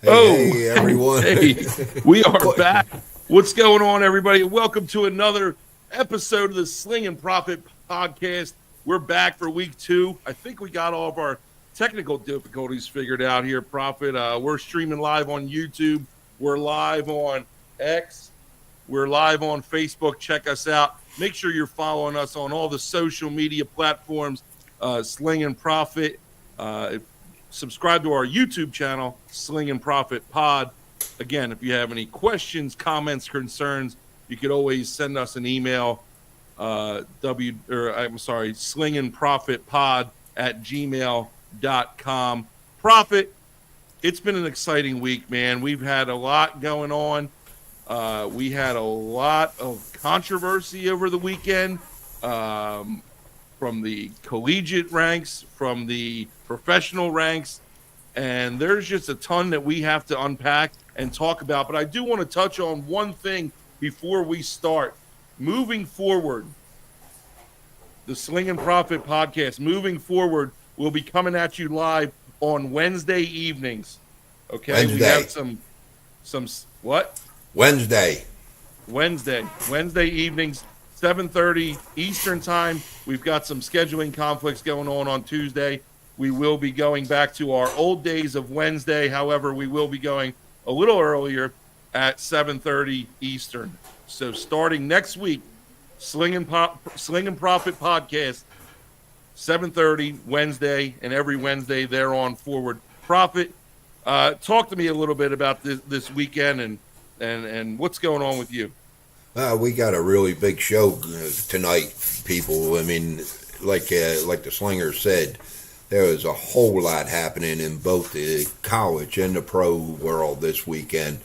Hey, everyone. Hey, we are back. What's going on, everybody? Welcome to another episode of the Sling'n Proffet podcast. We're back for week 2. I think we got all of our technical difficulties figured out here, Prophet. We're streaming live on YouTube. We're live on X. We're live on Facebook. Check us out. Make sure you're following us on all the social media platforms, Sling'n Proffet. Subscribe to our YouTube channel, Sling'n Proffet Pod. Again, if you have any questions, comments, concerns, you could always send us an email, slingandproffetpod@gmail.com. Prophet, it's been an exciting week, man. We've had a lot going on. We had a lot of controversy over the weekend, from the collegiate ranks, from the professional ranks, and there's just a ton that we have to unpack and talk about. But I do want to touch on one thing before we start. Moving forward, the Sling'n Proffet podcast, moving forward, will be coming at you live on Wednesday evenings. Okay, Wednesday. We have some what? Wednesday evenings, 7:30 Eastern time. We've got some scheduling conflicts going on Tuesday. We will be going back to our old days of Wednesday. However, we will be going a little earlier at 7:30 Eastern. So starting next week, Sling'n Proffet podcast, 7:30 Wednesday, and every Wednesday there on forward. Prophet, talk to me a little bit about this weekend and what's going on with you. We got a really big show tonight, people. I mean, like the Slinger said, there was a whole lot happening in both the college and the pro world this weekend.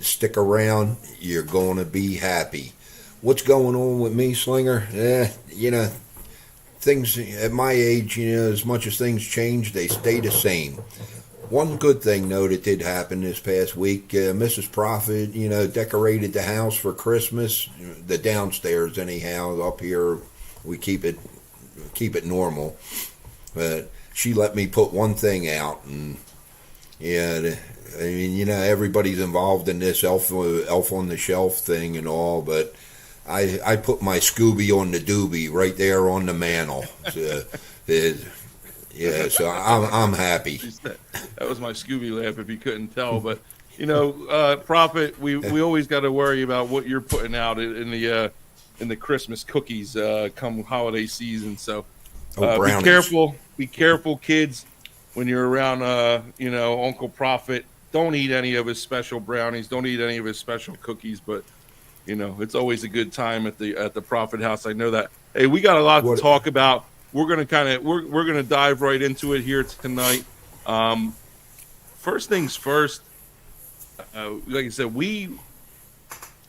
Stick around, you're going to be happy. What's going on with me, Slinger? Things at my age, as much as things change, they stay the same. One good thing, though, that did happen this past week, Mrs. Proffet, decorated the house for Christmas. The downstairs, anyhow. Up here, we keep it normal. But she let me put one thing out, and everybody's involved in this elf on the shelf thing and all, but I put my Scooby on the doobie right there on the mantle. So I'm happy. That was my Scooby laugh if you couldn't tell. But Prophet, we always got to worry about what you're putting out in the Christmas cookies come holiday season. So be careful, kids, when you're around Uncle Prophet. Don't eat any of his special brownies. Don't eat any of his special cookies. But it's always a good time at the Prophet house. I know that. Hey, we got a lot to talk about. We're gonna dive right into it here tonight. First things first, like I said, we're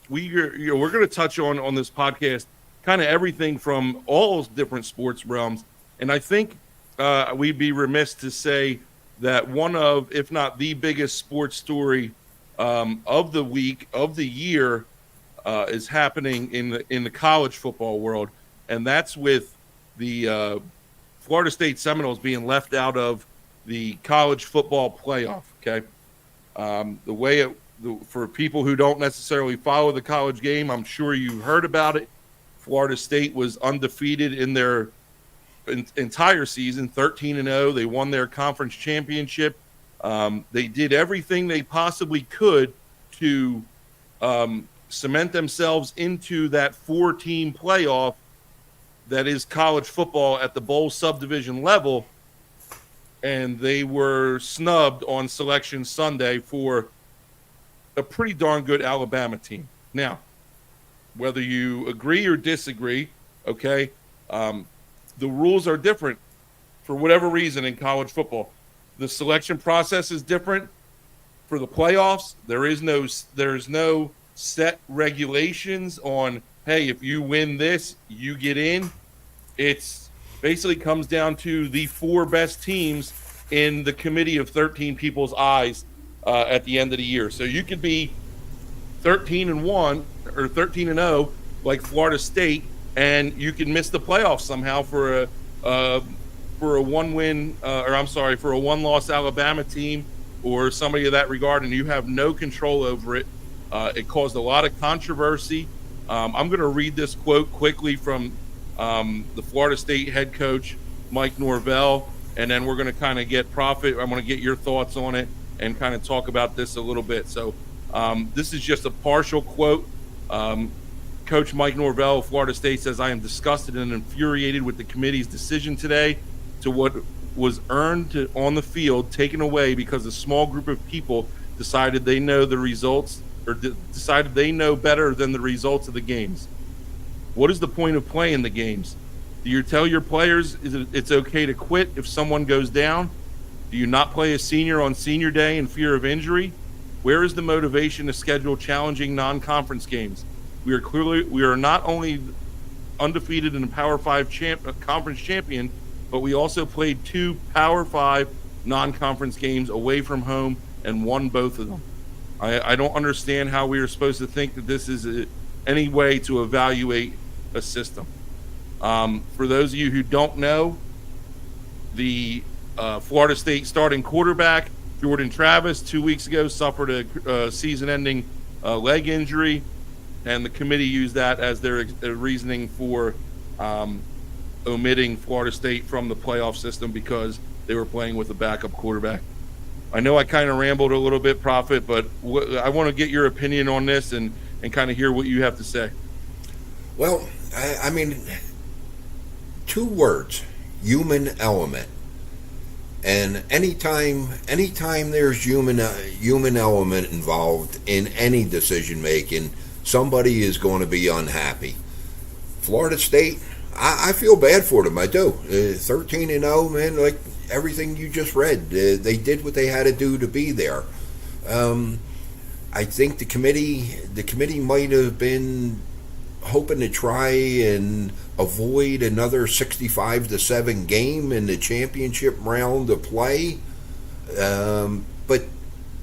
gonna touch on this podcast kind of everything from all different sports realms, and I think we'd be remiss to say that one of, if not the biggest sports story of the week, of the year, is happening in the college football world, and that's with the Florida State Seminoles being left out of the college football playoff. Okay, for people who don't necessarily follow the college game, I'm sure you've heard about it. Florida State was undefeated in their entire season, 13-0. They won their conference championship. They did everything they possibly could to cement themselves into that 4-team playoff that is college football at the bowl subdivision level, and they were snubbed on Selection Sunday for a pretty darn good Alabama team. Now, whether you agree or disagree, okay, the rules are different for whatever reason in college football. The selection process is different for the playoffs. There's no set regulations on, hey, if you win this, you get in. It's basically comes down to the 4 best teams in the committee of 13 people's eyes at the end of the year. So you could be 13-1 or 13-0 like Florida State, and you can miss the playoffs somehow for a one-loss Alabama team or somebody of that regard, and you have no control over it. It caused a lot of controversy. I'm going to read this quote quickly from the Florida State head coach, Mike Norvell, and then we're going to kind of get Proffet. I'm going to get your thoughts on it and kind of talk about this a little bit. So this is just a partial quote. Coach Mike Norvell of Florida State says, "I am disgusted and infuriated with the committee's decision today to what was earned on the field taken away because a small group of people decided they know the results or decided they know better than the results of the games. What is the point of playing the games? Do you tell your players it's okay to quit if someone goes down? Do you not play a senior on senior day in fear of injury? Where is the motivation to schedule challenging non-conference games? We are not only undefeated in the Power 5 conference champion, but we also played 2 Power 5 non-conference games away from home and won both of them. I don't understand how we are supposed to think that this is any way to evaluate a system." For those of you who don't know, the Florida State starting quarterback, Jordan Travis, 2 weeks ago suffered a season-ending leg injury, and the committee used that as their reasoning for omitting Florida State from the playoff system because they were playing with a backup quarterback. I know I kind of rambled a little bit, Proffet, but I want to get your opinion on this and kind of hear what you have to say. Well, I mean, 2 words: human element. And anytime there's human element involved in any decision making, somebody is going to be unhappy. Florida State, I feel bad for them. I do. 13-0, man. Like everything you just read, they did what they had to do to be there. I think the committee might have been hoping to try and avoid another 65-7 game in the championship round of play, but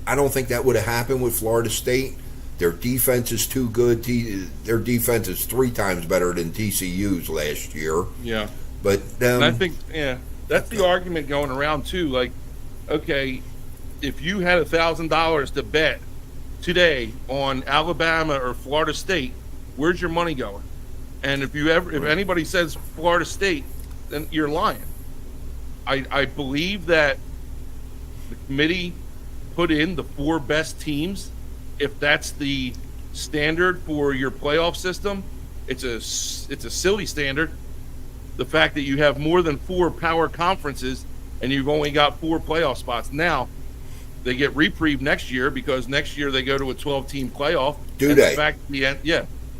I don't think that would have happened with Florida State. Their defense is too good. Their defense is 3 times better than TCU's last year. Yeah, but and I think that's the argument going around too. Like, okay, if you had $1,000 to bet today on Alabama or Florida State, where's your money going? And if anybody says Florida State, then you're lying. I believe that the committee put in the 4 best teams. If that's the standard for your playoff system, it's a silly standard. The fact that you have more than 4 power conferences and you've only got 4 playoff spots. Now, they get reprieve next year because next year they go to a 12-team playoff. Do they?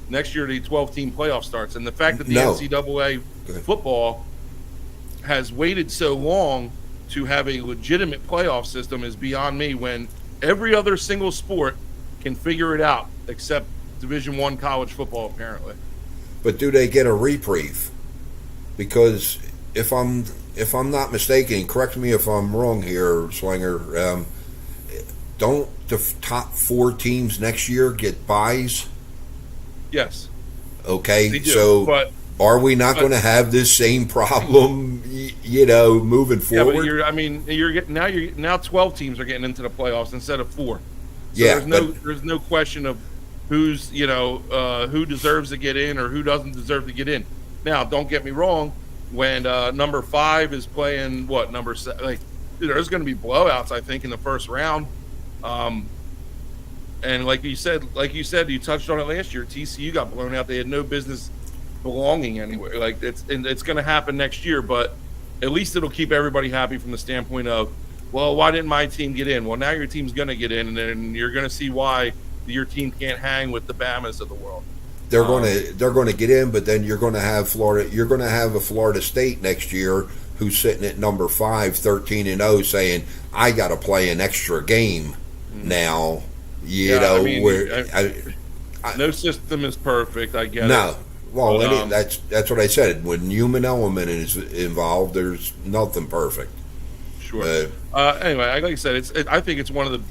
Next year the 12-team playoff starts. And the fact that the NCAA football has waited so long to have a legitimate playoff system is beyond me, when every other single sport can figure it out except Division I college football, apparently. But do they get a reprieve? Because if I'm not mistaken, correct me if I'm wrong here, Slinger, don't the top 4 teams next year get byes? Yes. Okay, they do, so but are we not going to have this same problem, moving forward? Yeah, but you're getting now 12 teams are getting into the playoffs instead of 4. So yeah, there's no question of who's who deserves to get in or who doesn't deserve to get in. Now, don't get me wrong. When number 5 is playing number 7, like there's going to be blowouts, I think, in the first round. And like you said, you touched on it last year. TCU got blown out. They had no business belonging anywhere. Like it's going to happen next year, but at least it'll keep everybody happy from the standpoint of, well, why didn't my team get in? Well, now your team's going to get in, and then you're going to see why your team can't hang with the Bamas of the world. They're going to get in, but then you're going to have Florida. You're going to have a Florida State next year who's sitting at number 5, 13-0, saying, "I got to play an extra game now." No system is perfect. I get it. No. Well, that's what I said. When human element is involved, there's nothing perfect. Sure. Anyway, like I said, I think it's one of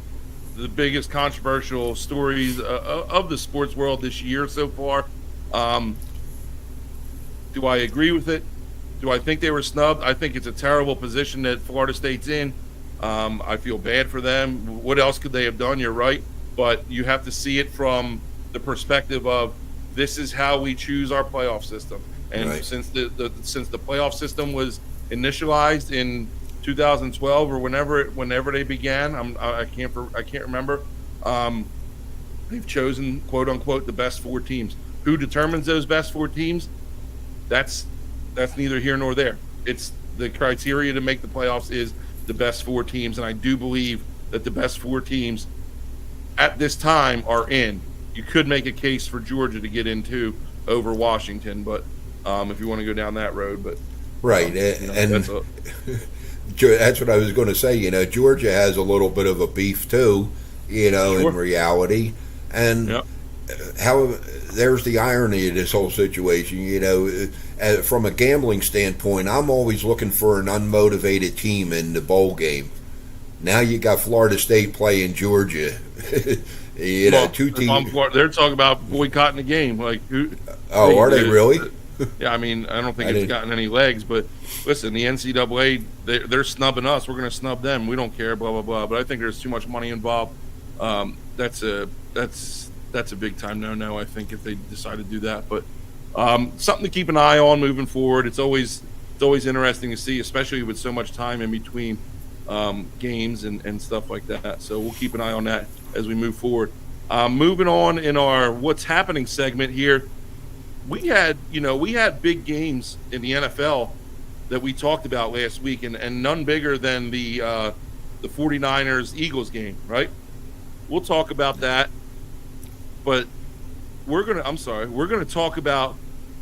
the biggest controversial stories of the sports world this year so far. Do I agree with it? Do I think they were snubbed? I think it's a terrible position that Florida State's in. I feel bad for them. What else could they have done? You're right, but you have to see it from the perspective of this is how we choose our playoff system. And Right. since the playoff system was initialized in 2012 or whenever they began, I can't remember. They've chosen quote unquote the best 4 teams. Who determines those best 4 teams? That's neither here nor there. It's the criteria to make the playoffs is the best 4 teams, and I do believe that the best 4 teams at this time are in. You could make a case for Georgia to get into over Washington, but if you want to go down that road, but Right, and that's what I was going to say. Georgia has a little bit of a beef too. Sure. In reality, and Yep. how there's the irony of this whole situation. From a gambling standpoint, I'm always looking for an unmotivated team in the bowl game. Now you got Florida State playing Georgia. Well, 2 teams. they're talking about boycotting the game. Like who? Oh, are they really? Yeah, I mean, I don't think I it's didn't- gotten any legs, but listen, the NCAA, they're snubbing us. We're going to snub them. We don't care, blah, blah, blah. But I think there's too much money involved. That's a big time no, I think, if they decide to do that. But something to keep an eye on moving forward. It's always interesting to see, especially with so much time in between games and stuff like that. So we'll keep an eye on that as we move forward. Moving on in our What's Happening segment here, we had big games in the NFL that we talked about last week, and none bigger than the 49ers-Eagles game, right? We'll talk about that, but we're gonna talk about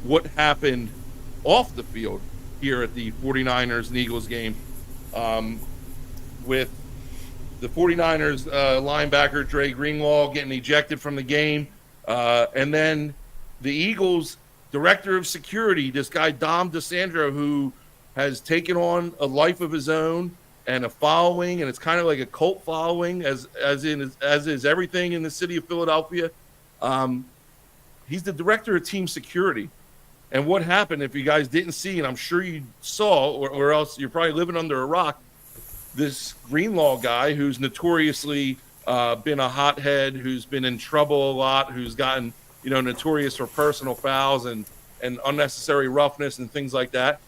what happened off the field here at the 49ers and Eagles game, with the 49ers linebacker Dre Greenlaw getting ejected from the game, and then the Eagles director of security, this guy Dom DeSandro, who has taken on a life of his own and a following, and it's kind of like a cult following, as is everything in the city of Philadelphia. He's the director of team security. And what happened, if you guys didn't see, and I'm sure you saw, or else you're probably living under a rock, this Greenlaw guy who's notoriously been a hothead, who's been in trouble a lot, who's gotten notorious for personal fouls and unnecessary roughness and things like that.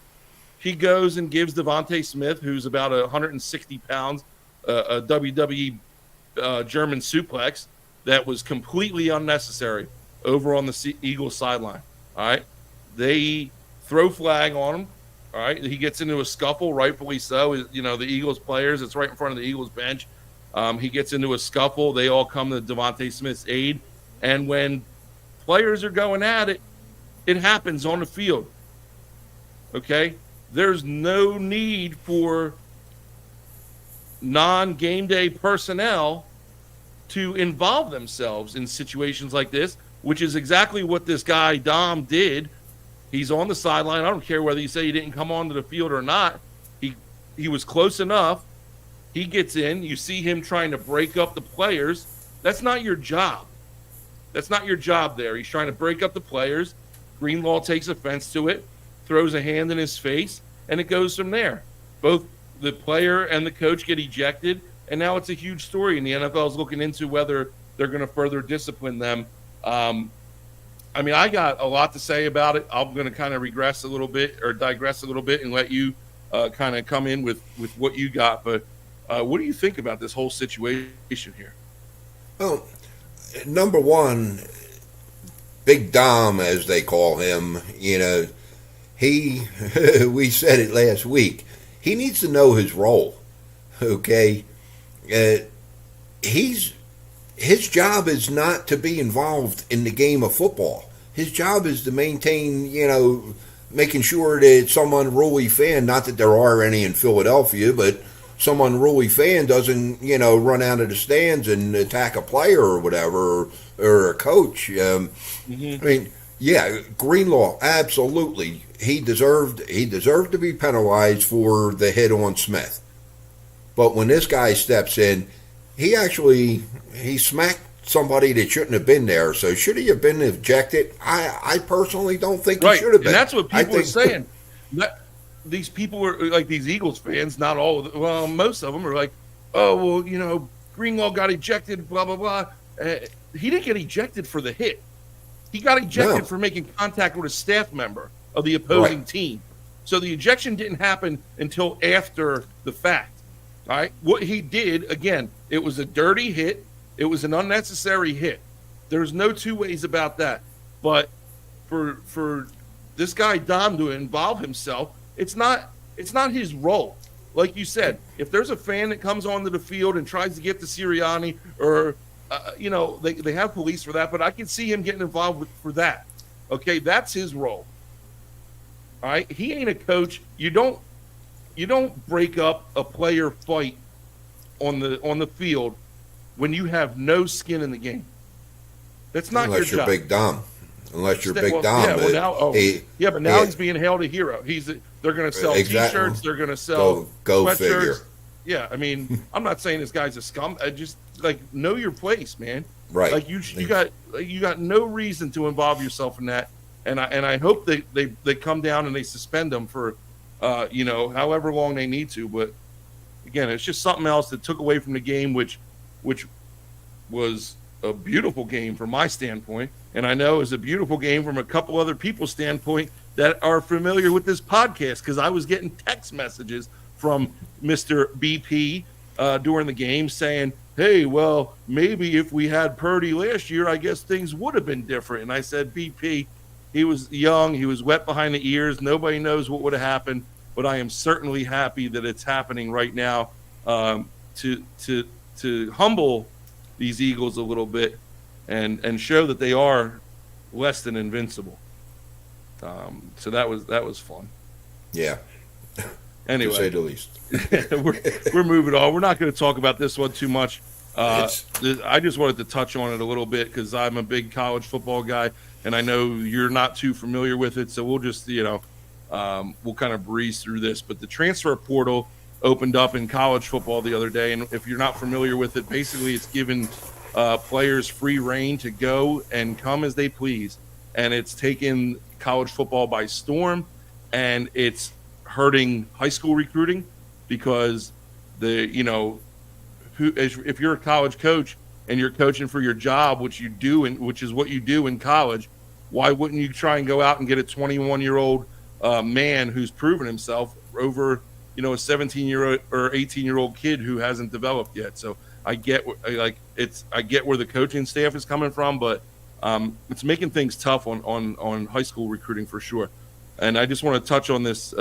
He goes and gives Devontae Smith, who's about 160 pounds, a WWE German suplex that was completely unnecessary over on the Eagles sideline. All right. They throw flag on him. All right. He gets into a scuffle, rightfully so. The Eagles players, it's right in front of the Eagles bench. He gets into a scuffle. They all come to Devontae Smith's aid. And when players are going at it, it happens on the field. Okay? There's no need for non-game day personnel to involve themselves in situations like this, which is exactly what this guy Dom did. He's on the sideline. I don't care whether you say he didn't come onto the field or not. He was close enough. He gets in. You see him trying to break up the players. That's not your job. That's not your job there. He's trying to break up the players. Greenlaw takes offense to it, throws a hand in his face, and it goes from there. Both the player and the coach get ejected, and now it's a huge story, and the NFL is looking into whether they're going to further discipline them. I got a lot to say about it. I'm going to kind of digress a little bit and let you kind of come in with what you got. But what do you think about this whole situation here? Well, number one, Big Dom, as they call him, he, we said it last week, he needs to know his role, okay? His job is not to be involved in the game of football. His job is to maintain, making sure that some unruly fan, not that there are any in Philadelphia, but some unruly fan doesn't, run out of the stands and attack a player or whatever, or a coach. Greenlaw, absolutely. He deserved to be penalized for the hit on Smith. But when this guy steps in, he smacked somebody that shouldn't have been there. So should he have been ejected? I personally don't think he should have been. And that's what people are saying. these people are like these Eagles fans, not all of them, well, most of them are like, oh, well, Greenlaw got ejected, blah, blah, blah. He didn't get ejected for the hit. He got ejected for making contact with a staff member of the opposing team. So the ejection didn't happen until after the fact. All right. What he did, again, it was a dirty hit. It was an unnecessary hit. There's no two ways about that. But for this guy Dom to involve himself, it's not his role. Like you said, if there's a fan that comes onto the field and tries to get to Sirianni, or they have police for that, but I can see him getting involved for that. Okay, that's his role. All right, he ain't a coach. You don't break up a player fight on the field when you have no skin in the game. That's not your job. Unless you're Big Dom. But now he's being hailed a hero. They're going to sell T-shirts. They're going to sell go figure. Yeah, I mean, I'm not saying this guy's a scum. I just know your place, man. Right. Like you got no reason to involve yourself in that. And I hope they come down and they suspend them for however long they need to. But again, it's just something else that took away from the game, which was a beautiful game from my standpoint, and I know it's a beautiful game from a couple other people's standpoint that are familiar with this podcast, because I was getting text messages from Mr. BP during the game saying, hey, well, maybe if we had Purdy last year, I guess things would have been different. And I said, BP, he was young, he was wet behind the ears, nobody knows what would have happened, but I am certainly happy that it's happening right now to humble these Eagles a little bit and show that they are less than invincible. So that was fun. Yeah. Anyway, to say the least. we're moving on. We're not going to talk about this one too much. I just wanted to touch on it a little bit because I'm a big college football guy, and I know you're not too familiar with it. So we'll just, we'll kind of breeze through this. But the transfer portal opened up in college football the other day, and if you're not familiar with it, basically it's given players free reign to go and come as they please, and it's taken college football by storm, and it's hurting high school recruiting because if you're a college coach and you're coaching for your job, which is what you do in college, why wouldn't you try and go out and get a 21-year-old man who's proven himself over a 17-year-old or 18-year-old kid who hasn't developed yet? So I get where the coaching staff is coming from, but it's making things tough on high school recruiting for sure. And I just want to touch on this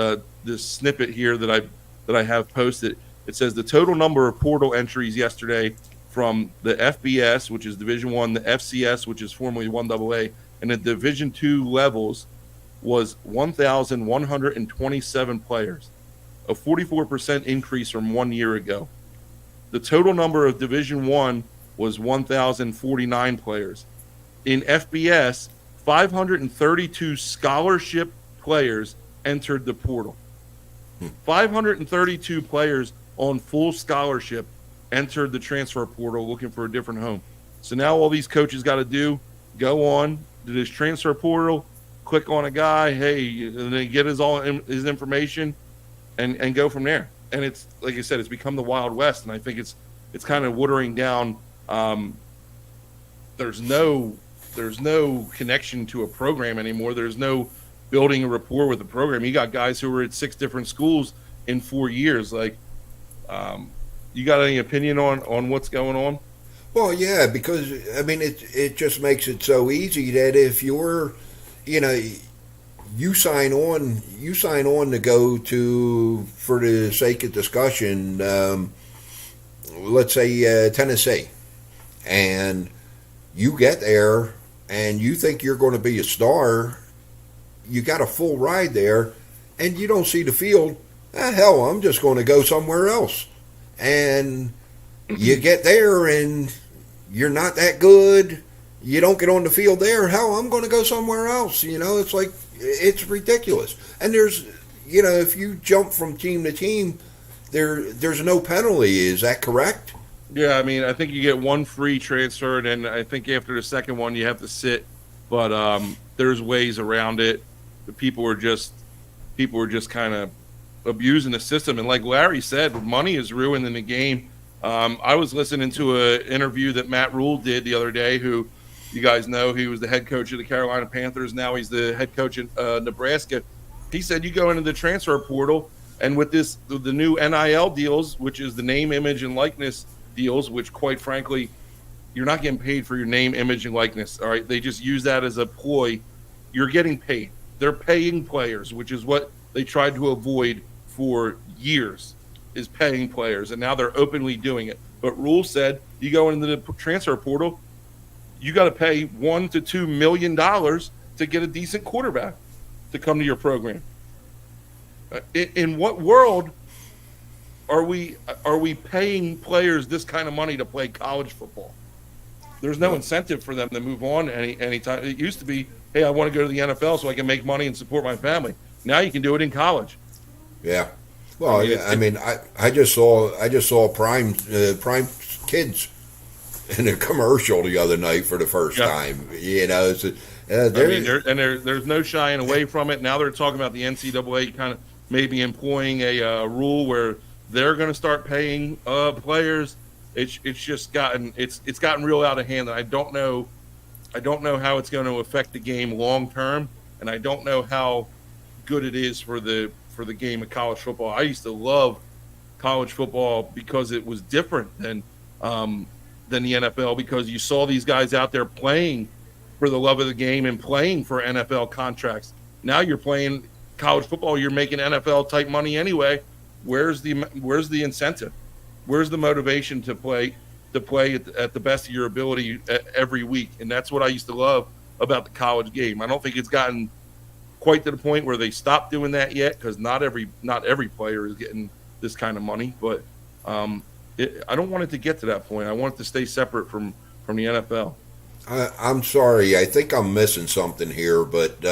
snippet here that I have posted. It says the total number of portal entries yesterday from the FBS, which is Division I, the FCS, which is formerly 1AA, and the Division II levels was 1,127 players, a 44% increase from 1 year ago. The total number of Division I was 1,049 players. In FBS, 532 scholarship players entered the portal. 532 players on full scholarship entered the transfer portal looking for a different home. So now all these coaches got to go on to this transfer portal, click on a guy, hey, and then get his information and go from there. And it's, like I said, it's become the Wild West, and I think it's kind of watering down. There's no connection to a program anymore. There's no building a rapport with the program. You got guys who were at 6 different schools in 4 years. Like, you got any opinion on what's going on? Well, yeah, because I mean, it just makes it so easy that if you're, you sign on to go to, for the sake of discussion, let's say Tennessee, and you get there and you think you're going to be a star. You got a full ride there, and you don't see the field. Hell, I'm just going to go somewhere else. And you get there, and you're not that good. You don't get on the field there. Hell, I'm going to go somewhere else. It's like, it's ridiculous. And there's, if you jump from team to team, there's no penalty. Is that correct? Yeah, I mean, I think you get one free transfer, and I think after the second one you have to sit. But there's ways around it. People are just kind of abusing the system. And like Larry said, money is ruining the game. I was listening to an interview that Matt Rule did the other day, who you guys know he was the head coach of the Carolina Panthers. Now he's the head coach in Nebraska. He said you go into the transfer portal, and with the new NIL deals, which is the name, image, and likeness deals, which quite frankly, you're not getting paid for your name, image, and likeness. All right, they just use that as a ploy. You're getting paid. They're paying players, which is what they tried to avoid for years, is paying players, and now they're openly doing it. But Rule said you go into the transfer portal, you got to pay $1 to $2 million to get a decent quarterback to come to your program. In what world are we paying players this kind of money to play college football? There's no incentive for them to move on anytime. It used to be, hey, I want to go to the NFL so I can make money and support my family. Now you can do it in college. Yeah. Well, I just saw Prime Kids in a commercial the other night for the first time. You know, there's no shying away from it. Now they're talking about the NCAA kind of maybe employing a rule where they're going to start paying players. It's just gotten real out of hand, and I don't know how it's going to affect the game long term, and I don't know how good it is for the game of college football. I used to love college football because it was different than the NFL, because you saw these guys out there playing for the love of the game and playing for NFL contracts. Now you're playing college football, you're making NFL type money anyway. Where's the incentive? Where's the motivation to play at the best of your ability every week? And that's what I used to love about the college game. I don't think it's gotten quite to the point where they stopped doing that yet, because not every player is getting this kind of money. But I don't want it to get to that point. I want it to stay separate from the NFL. I'm sorry. I think I'm missing something here, but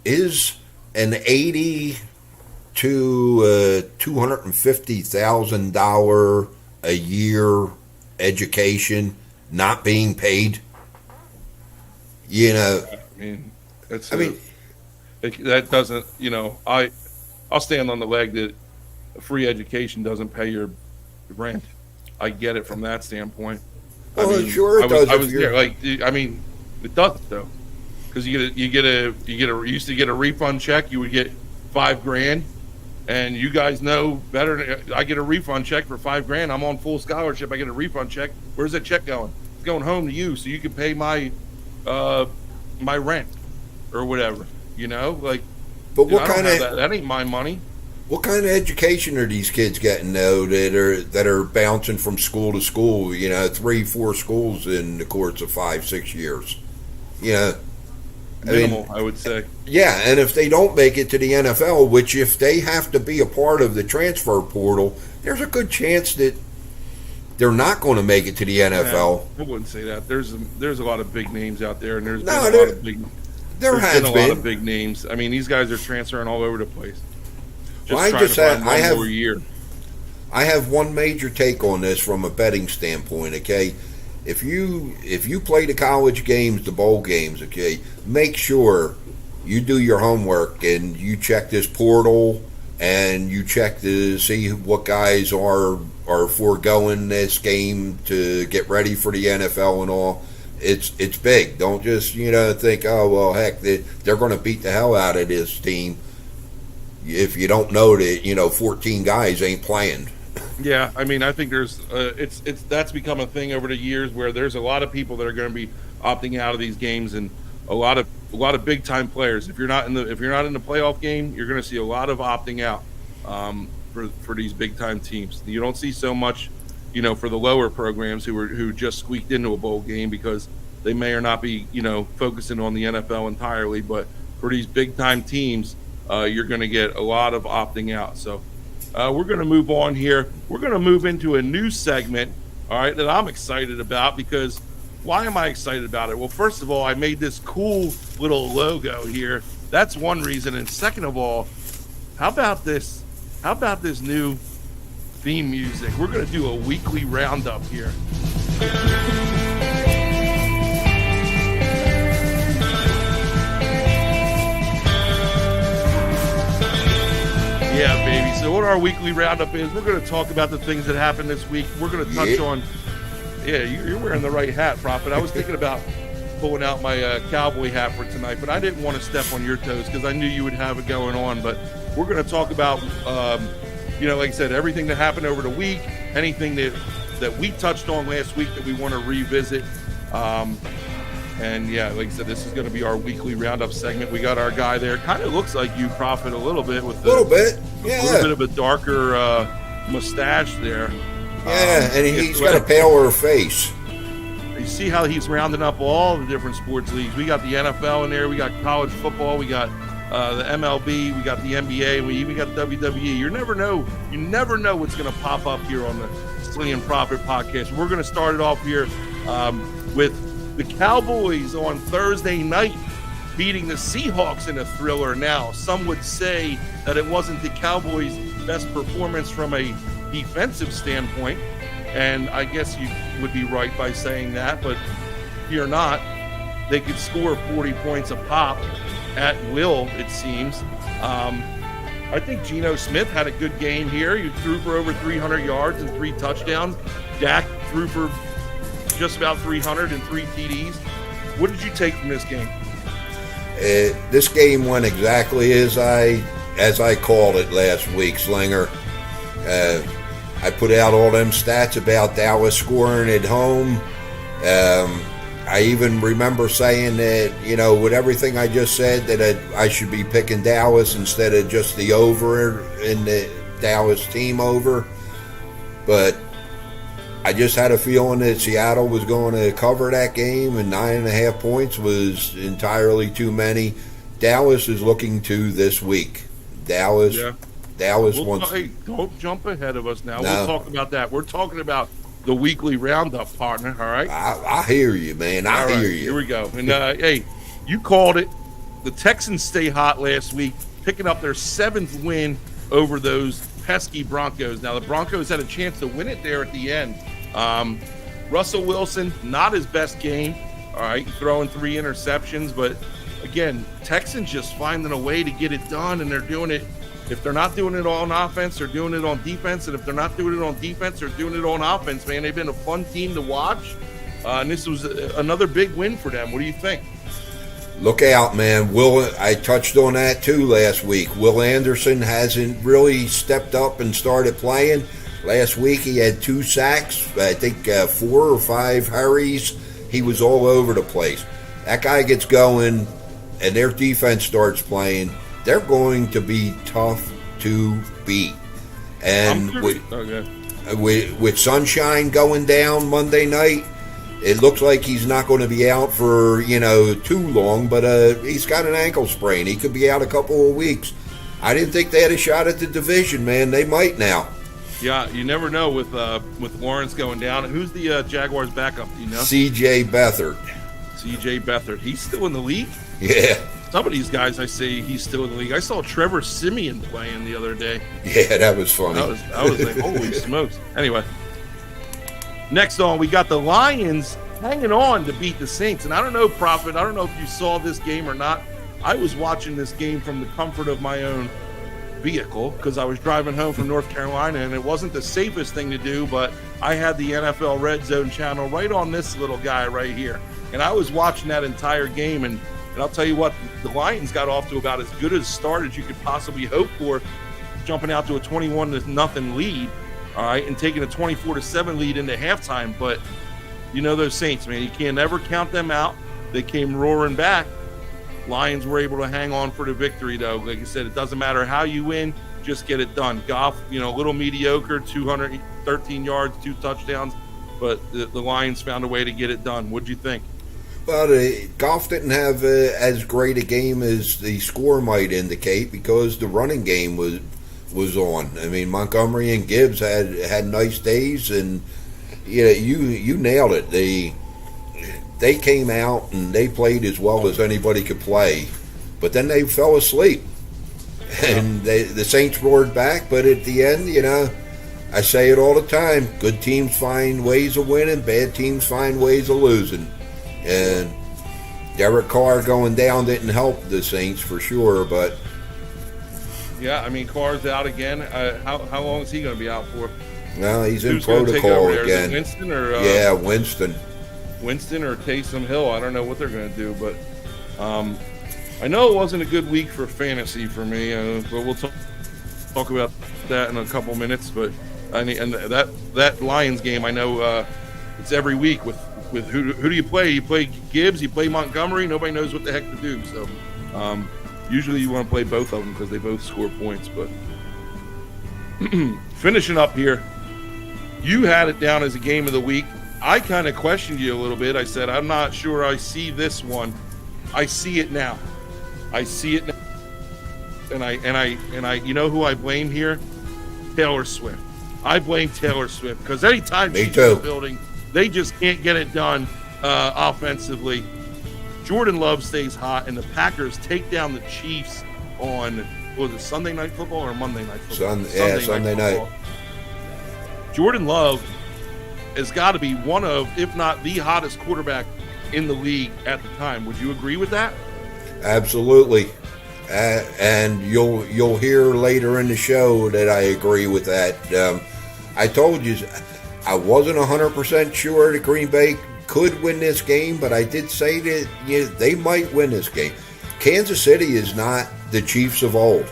is an $80,000 to $250,000 a year education not being paid? You know, that doesn't. You know, I'll stand on the leg that free education doesn't pay your rent. I get it from that standpoint. Well, sure it does. I was there. It doesn't though, because you used to get a refund check. You would get $5,000, and you guys know better. I get a refund check for $5,000. I'm on full scholarship. I get a refund check. Where's that check going? It's going home to you, so you can pay my rent or whatever. You know, like. But what kind of that ain't my money. What kind of education are these kids getting though that are bouncing from school to school? You know, 3-4 schools in the course of 5-6 years. You know, Minimal, I would say. Yeah, and if they don't make it to the NFL, which if they have to be a part of the transfer portal, there's a good chance that they're not going to make it to the NFL. I wouldn't say that. There's a lot of big names out there, and there's been a lot of big names. I mean, these guys are transferring all over the place. I have one major take on this from a betting standpoint. Okay, if you play the college games, the bowl games, okay, make sure you do your homework and you check this portal and you check to see what guys are foregoing this game to get ready for the NFL and all. It's big. Don't just think, oh well, heck, they're going to beat the hell out of this team. If you don't know that 14 guys ain't playing. Yeah, I mean, I think there's that's become a thing over the years where there's a lot of people that are going to be opting out of these games, and a lot of big time players. If you're not in the playoff game, you're going to see a lot of opting out for these big time teams. You don't see so much, for the lower programs who just squeaked into a bowl game because they may or not be focusing on the NFL entirely. But for these big time teams, you're going to get a lot of opting out. So we're going to move on here. We're going to move into a new segment, all right, that I'm excited about, because why am I excited about it? Well, first of all, I made this cool little logo here. That's one reason. And second of all, how about this new theme music? We're going to do a weekly roundup here. Yeah, baby. So what our weekly roundup is, we're going to talk about the things that happened this week. We're going to touch on, you're wearing the right hat, Prophet. I was thinking about pulling out my cowboy hat for tonight, but I didn't want to step on your toes because I knew you would have it going on. But we're going to talk about, like I said, everything that happened over the week, anything that we touched on last week that we want to revisit. And yeah, like I said, this is going to be our weekly roundup segment. We got our guy there. Kind of looks like you, Prophet, a little bit with a little bit of a darker mustache there. Yeah, and he's got a paler face. You see how he's rounding up all the different sports leagues. We got the NFL in there. We got college football. We got the MLB. We got the NBA. We even got WWE. You never know. You never know what's going to pop up here on the Sling'n Proffet podcast. We're going to start it off here with the Cowboys on Thursday night beating the Seahawks in a thriller. Now, some would say that it wasn't the Cowboys' best performance from a defensive standpoint, and I guess you would be right by saying that, but you're not. They could score 40 points a pop at will, it seems. I think Geno Smith had a good game here. He threw for over 300 yards and 3 touchdowns. Dak threw for just about 300 and 3 TDs. What did you take from this game? This game went exactly as I called it last week, Slinger. I put out all them stats about Dallas scoring at home. I even remember saying that, with everything I just said, that I should be picking Dallas instead of just the over in the Dallas team over. But I just had a feeling that Seattle was going to cover that game, and 9.5 points was entirely too many. Dallas is looking to this week. Dallas wants. Hey, don't jump ahead of us now. No. We'll talk about that. We're talking about the weekly roundup, partner. All right. I hear you, man. I hear you. Here we go. And hey, you called it. The Texans stay hot last week, picking up their 7th win over those pesky Broncos. Now the Broncos had a chance to win it there at the end. Russell Wilson, not his best game. All right, throwing 3 interceptions, but again, Texans just finding a way to get it done, and they're doing it. If they're not doing it on offense, they're doing it on defense, and if they're not doing it on defense, they're doing it on offense. Man, they've been a fun team to watch, and this was another big win for them. What do you think? Look out, man. I touched on that too last week. Will Anderson hasn't really stepped up and started playing. Last week he had 2 sacks, I think 4 or 5 hurries. He was all over the place. That guy gets going and their defense starts playing, they're going to be tough to beat. And with Sunshine going down Monday night, it looks like he's not going to be out for, too long, but he's got an ankle sprain. He could be out a couple of weeks. I didn't think they had a shot at the division, man. They might now. Yeah, you never know with Lawrence going down. Who's the Jaguars' backup? Do you know? C.J. Beathard. C.J. Beathard. He's still in the league? Yeah. Some of these guys, I say he's still in the league. I saw Trevor Siemian playing the other day. Yeah, that was funny. I was like, holy smokes. Anyway, next on, we got the Lions hanging on to beat the Saints. And I don't know, Prophet, I don't know if you saw this game or not. I was watching this game from the comfort of my own vehicle because I was driving home from North Carolina, and it wasn't the safest thing to do, but I had the NFL Red Zone channel right on this little guy right here. And I was watching that entire game, and I'll tell you what, the Lions got off to about as good a start as you could possibly hope for, jumping out to a 21-0 lead, all right, and taking a 24-7 lead into halftime. But those Saints, man, you can't ever count them out. They came roaring back. Lions were able to hang on for the victory, though. Like I said, it doesn't matter how you win, just get it done. Goff, a little mediocre, 213 yards, 2 touchdowns, but the Lions found a way to get it done. What'd you think? Well, Goff didn't have as great a game as the score might indicate because the running game was on. I mean, Montgomery and Gibbs had nice days, and you nailed it. They came out and they played as well as anybody could play, but then they fell asleep, and the Saints roared back. But at the end, I say it all the time: good teams find ways of winning, bad teams find ways of losing. And Derek Carr going down didn't help the Saints for sure, but Yeah, I mean, Carr's out again. How long is he going to be out for? Well, he's in Who's going to take over protocol there? Is it again. Winston or Yeah, Winston. Winston or Taysom Hill? I don't know what they're going to do, but I know it wasn't a good week for fantasy for me. But we'll talk about that in a couple minutes. But and that Lions game, I know it's every week with who do you play? You play Gibbs, you play Montgomery. Nobody knows what the heck to do. So usually you want to play both of them because they both score points. But finishing up here, you had it down as a game of the week. I kind of questioned you a little bit. I said, I'm not sure I see this one. I see it now. I see it now. And I you know who I blame here? Taylor Swift. I blame Taylor Swift because anytime she's in the building, they just can't get it done offensively. Jordan Love stays hot, and the Packers take down the Chiefs on, was it Sunday Night Football or Monday Night Football? Sunday night. Jordan Love has got to be one of, if not the hottest quarterback in the league at the time. Would you agree with that? Absolutely. And you'll hear later in the show that I agree with that. I told you I wasn't 100% sure that Green Bay could win this game, but I did say that they might win this game. Kansas City is not the Chiefs of old.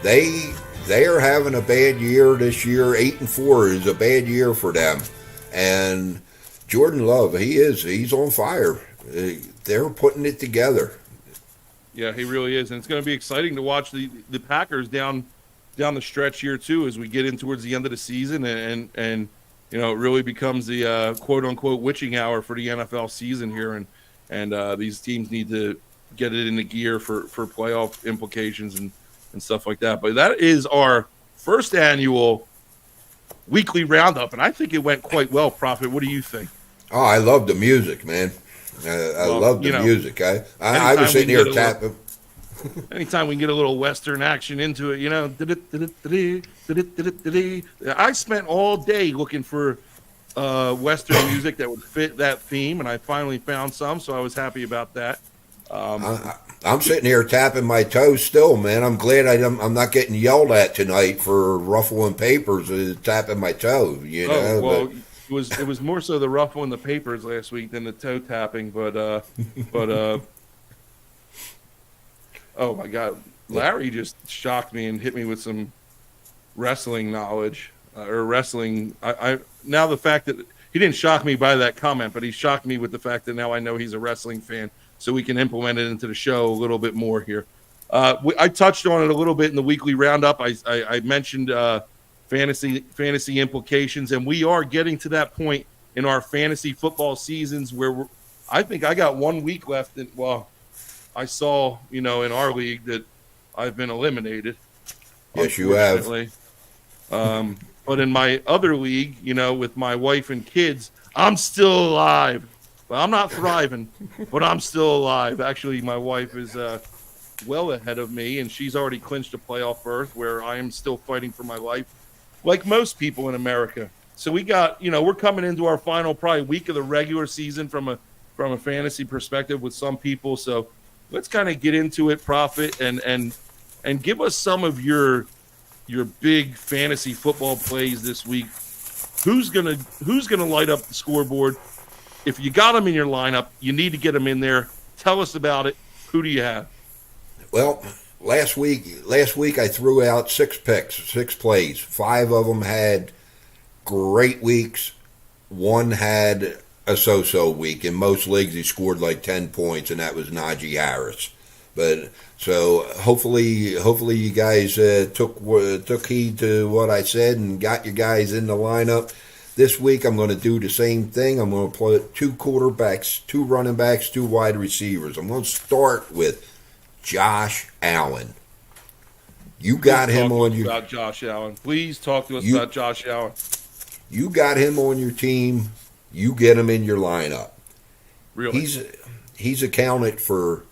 They are having a bad year this year. 8-4 is a bad year for them. And Jordan Love, he's on fire. They're putting it together. Yeah, he really is, and it's going to be exciting to watch the Packers down the stretch here too as we get in towards the end of the season, and it really becomes the quote unquote witching hour for the NFL season here, and these teams need to get it into gear for playoff implications and stuff like that. But that is our first annual weekly roundup, and I think it went quite well. Prophet, what do you think? Oh, I love the music, man. I love the music. I was sitting here tapping. Anytime we can get a little Western action into it, I spent all day looking for Western music that would fit that theme, and I finally found some, so I was happy about that. I'm sitting here tapping my toes still, man. I'm glad I'm not getting yelled at tonight for ruffling papers and tapping my toe. Well, it was more so the ruffling the papers last week than the toe tapping, but oh my God, Larry just shocked me and hit me with some wrestling knowledge or wrestling. I now the fact that he didn't shock me by that comment, but he shocked me with the fact that now I know he's a wrestling fan, so we can implement it into the show a little bit more here. I touched on it a little bit in the weekly roundup. I mentioned fantasy implications, and we are getting to that point in our fantasy football seasons where I think I got 1 week left. I saw, in our league that I've been eliminated. Yes, you have. But in my other league, with my wife and kids, I'm still alive. Well, I'm not thriving, but I'm still alive. Actually, my wife is well ahead of me, and she's already clinched a playoff berth where I am still fighting for my life, like most people in America. So we got, we're coming into our final probably week of the regular season from a fantasy perspective with some people. So let's kind of get into it, Prophet, and give us some of your big fantasy football plays this week. Who's gonna light up the scoreboard? If you got them in your lineup, you need to get them in there. Tell us about it. Who do you have? Well, last week I threw out 6 picks, 6 plays. 5 of them had great weeks. 1 had a so-so week. In most leagues, he scored like 10 points, and that was Najee Harris. But so hopefully you guys took heed to what I said and got your guys in the lineup. This week I'm going to do the same thing. I'm going to put 2 quarterbacks, 2 running backs, 2 wide receivers. I'm going to start with Josh Allen. You got him on your about Josh Allen. Please talk to us about Josh Allen. You got him on your team. You get him in your lineup. Really? He's accounted for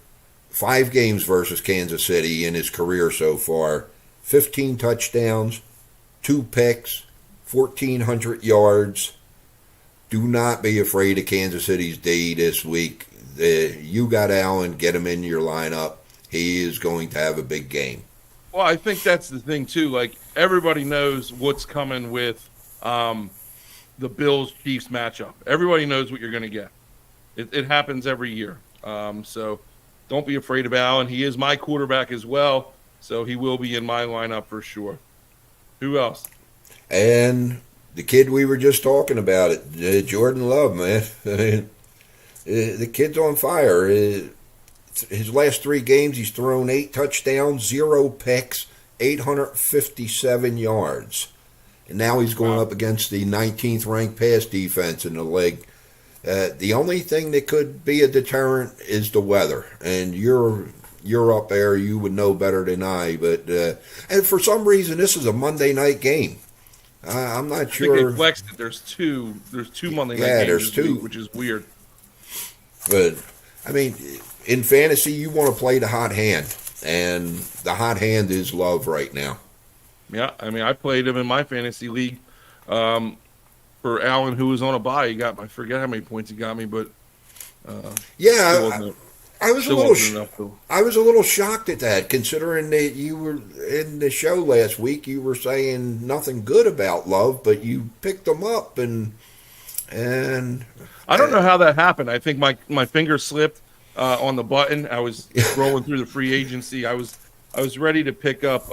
5 games versus Kansas City in his career so far. 15 touchdowns, 2 picks, 1,400 yards. Do not be afraid of Kansas City's D this week. You got Allen. Get him in your lineup. He is going to have a big game. Well, I think that's the thing too. Like everybody knows what's coming with the Bills Chiefs matchup. Everybody knows what you're going to get. It happens every year. So don't be afraid of Allen. He is my quarterback as well, so he will be in my lineup for sure. Who else? And the kid we were just talking about, Jordan Love, man. I mean, the kid's on fire. His last 3 games, he's thrown 8 touchdowns, 0 picks, 857 yards. And now he's going up against the 19th ranked pass defense in the league. The only thing that could be a deterrent is the weather. And you're up there, you would know better than I. But and for some reason, this is a Monday night game. I'm not sure. I think they flexed it. There's two Monday night games. Yeah, there's 2, which is weird. But I mean, in fantasy, you want to play the hot hand, and the hot hand is Love right now. Yeah, I mean, I played him in my fantasy league for Allen, who was on a bye. He got, I forget how many points he got me, but yeah, I was a little shocked at that, considering that you were in the show last week. You were saying nothing good about Love, but you picked him up, and I don't know how that happened. I think my finger slipped on the button. I was rolling through the free agency. I was ready to pick up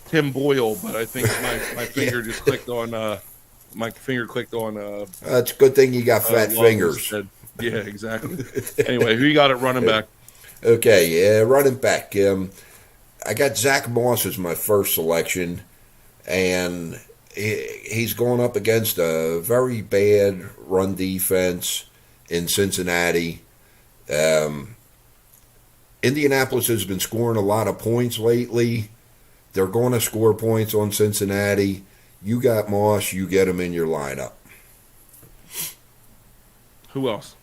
Tim Boyle, but I think my finger just clicked on it's a good thing you got fat fingers. Instead. Yeah, exactly. Anyway, who you got at running back? Okay, running back. I got Zach Moss as my first selection, and he's going up against a very bad run defense in Cincinnati. Indianapolis has been scoring a lot of points lately. They're going to score points on Cincinnati. You got Moss, you get him in your lineup. Who else?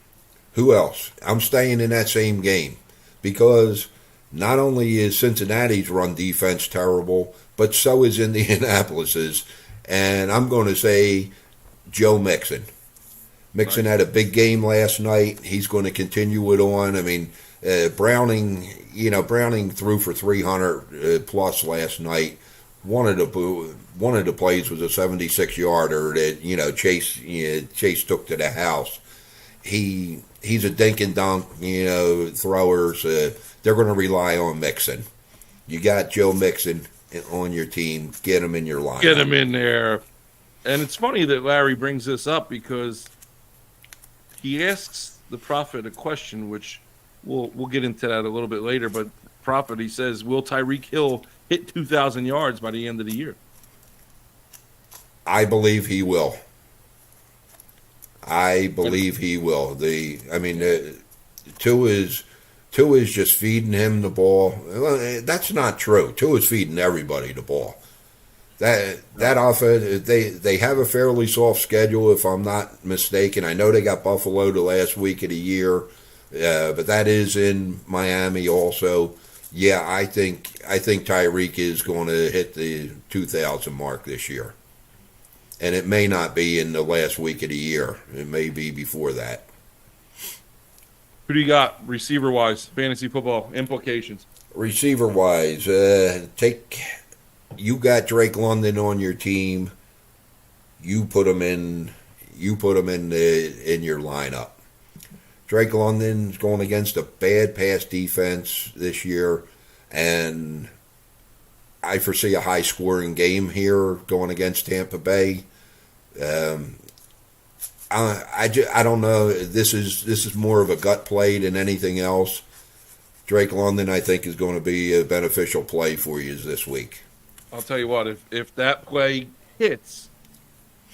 I'm staying in that same game because not only is Cincinnati's run defense terrible, but so is Indianapolis's. And I'm going to say Joe Mixon. Mixon had a big game last night. He's going to continue it on. I mean, Browning threw for 300 plus last night. One of the plays was a 76-yarder that Chase took to the house. He's a dink and dunk throwers. They're going to rely on Mixon. You got Joe Mixon on your team. Get him in your lineup. Get him in there. And it's funny that Larry brings this up because he asks the Prophet a question, which we'll get into that a little bit later. But Prophet, he says, will Tyreek Hill hit 2,000 yards by the end of the year? I believe he will. Tua is just feeding him the ball. Well, that's not true. Tua is feeding everybody the ball. That offense, they have a fairly soft schedule, if I'm not mistaken. I know they got Buffalo the last week of the year, but that is in Miami also. Yeah, I think Tyreek is going to hit the 2,000 mark this year. And it may not be in the last week of the year. It may be before that. Who do you got receiver-wise, fantasy football implications? Receiver-wise, you got Drake London on your team. You put him in your lineup. Drake London's going against a bad pass defense this year, and I foresee a high-scoring game here going against Tampa Bay. I don't know. This is more of a gut play than anything else. Drake London, I think, is going to be a beneficial play for you this week. I'll tell you what. If that play hits,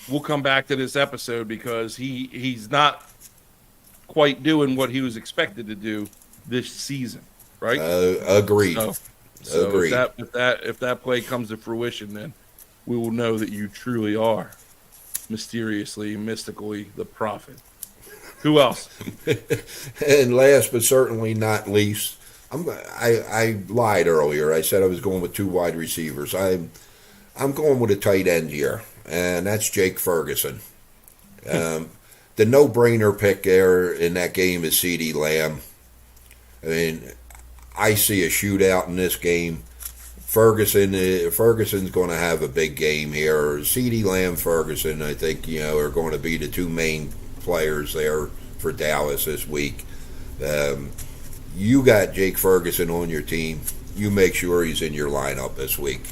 we'll come back to this episode because he's not quite doing what he was expected to do this season, right? Agreed. So Agreed. If that play comes to fruition, then we will know that you truly are mysteriously, mystically the prophet. Who else? And last but certainly not least, I lied earlier. I said I was going with 2 wide receivers. I'm going with a tight end here, and that's Jake Ferguson. The no-brainer pick there in that game is CeeDee Lamb. I mean, I see a shootout in this game. Ferguson's going to have a big game here. CeeDee Lamb, Ferguson, I think, are going to be the two main players there for Dallas this week. You got Jake Ferguson on your team. You make sure he's in your lineup this week.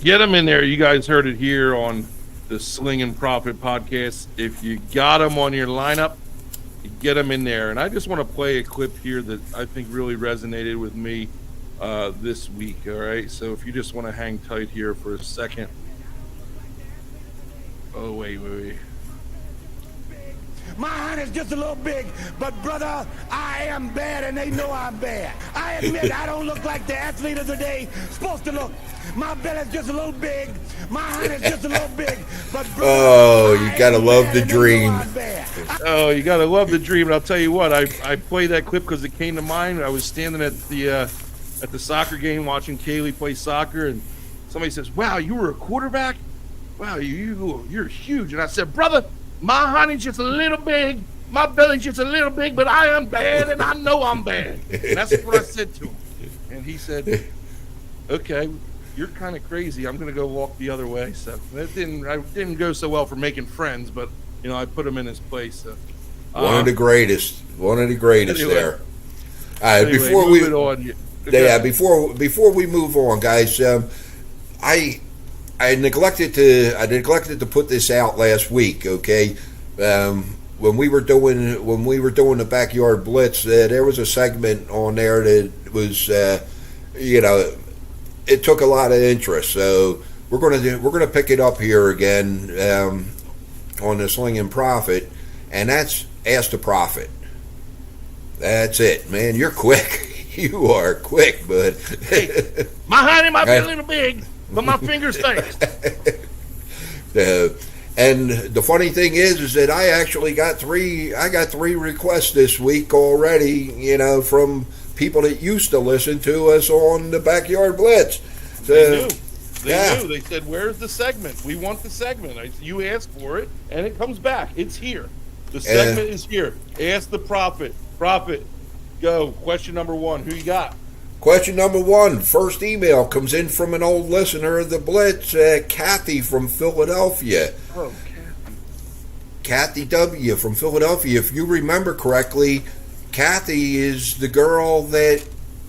Get him in there. You guys heard it here on the Sling'n Proffet podcast. If you got him on your lineup, you get him in there. And I just want to play a clip here that I think really resonated with me this week. All right, so if you just want to hang tight here for a second. Oh, wait. My hand is just a little big, but brother, I am bad and they know I'm bad. I admit I don't look like the athlete of the day supposed to look. My belly's just a little big, my hand is just a little big, but brother, oh, you gotta love the dream. Oh, you gotta love the dream. And I'll tell you what, I played that clip because it came to mind. I was standing at the soccer game watching Kaylee play soccer, and somebody says, "Wow, you were a quarterback? Wow, you're huge." And I said, "Brother, my honey's just a little big, my belly's just a little big, but I am bad, and I know I'm bad." And that's what I said to him. And he said, "Okay, you're kind of crazy. I'm going to go walk the other way." So that didn't go so well for making friends, but I put him in his place. So. One of the greatest anyway, there. Anyway, before we move on, guys, I neglected to put this out last week. Okay, when we were doing the backyard blitz, there was a segment on there that was it took a lot of interest. So we're gonna pick it up here again on the Sling'n Proffet, and that's Ask the Prophet. That's it, man. You're quick. You are quick, bud. Hey, my honey might be a little big, but my finger's fast. And the funny thing is that I actually got three requests this week already, from people that used to listen to us on the Backyard Blitz. So, they knew. They said, "Where's the segment? We want the segment." You asked for it, and it comes back. It's here. The segment is here. Ask the Prophet. Prophet, go. Question number 1. Who you got? Question number 1. First email comes in from an old listener of the Blitz, Kathy from Philadelphia. Oh, Kathy W. from Philadelphia. If you remember correctly, Kathy is the girl that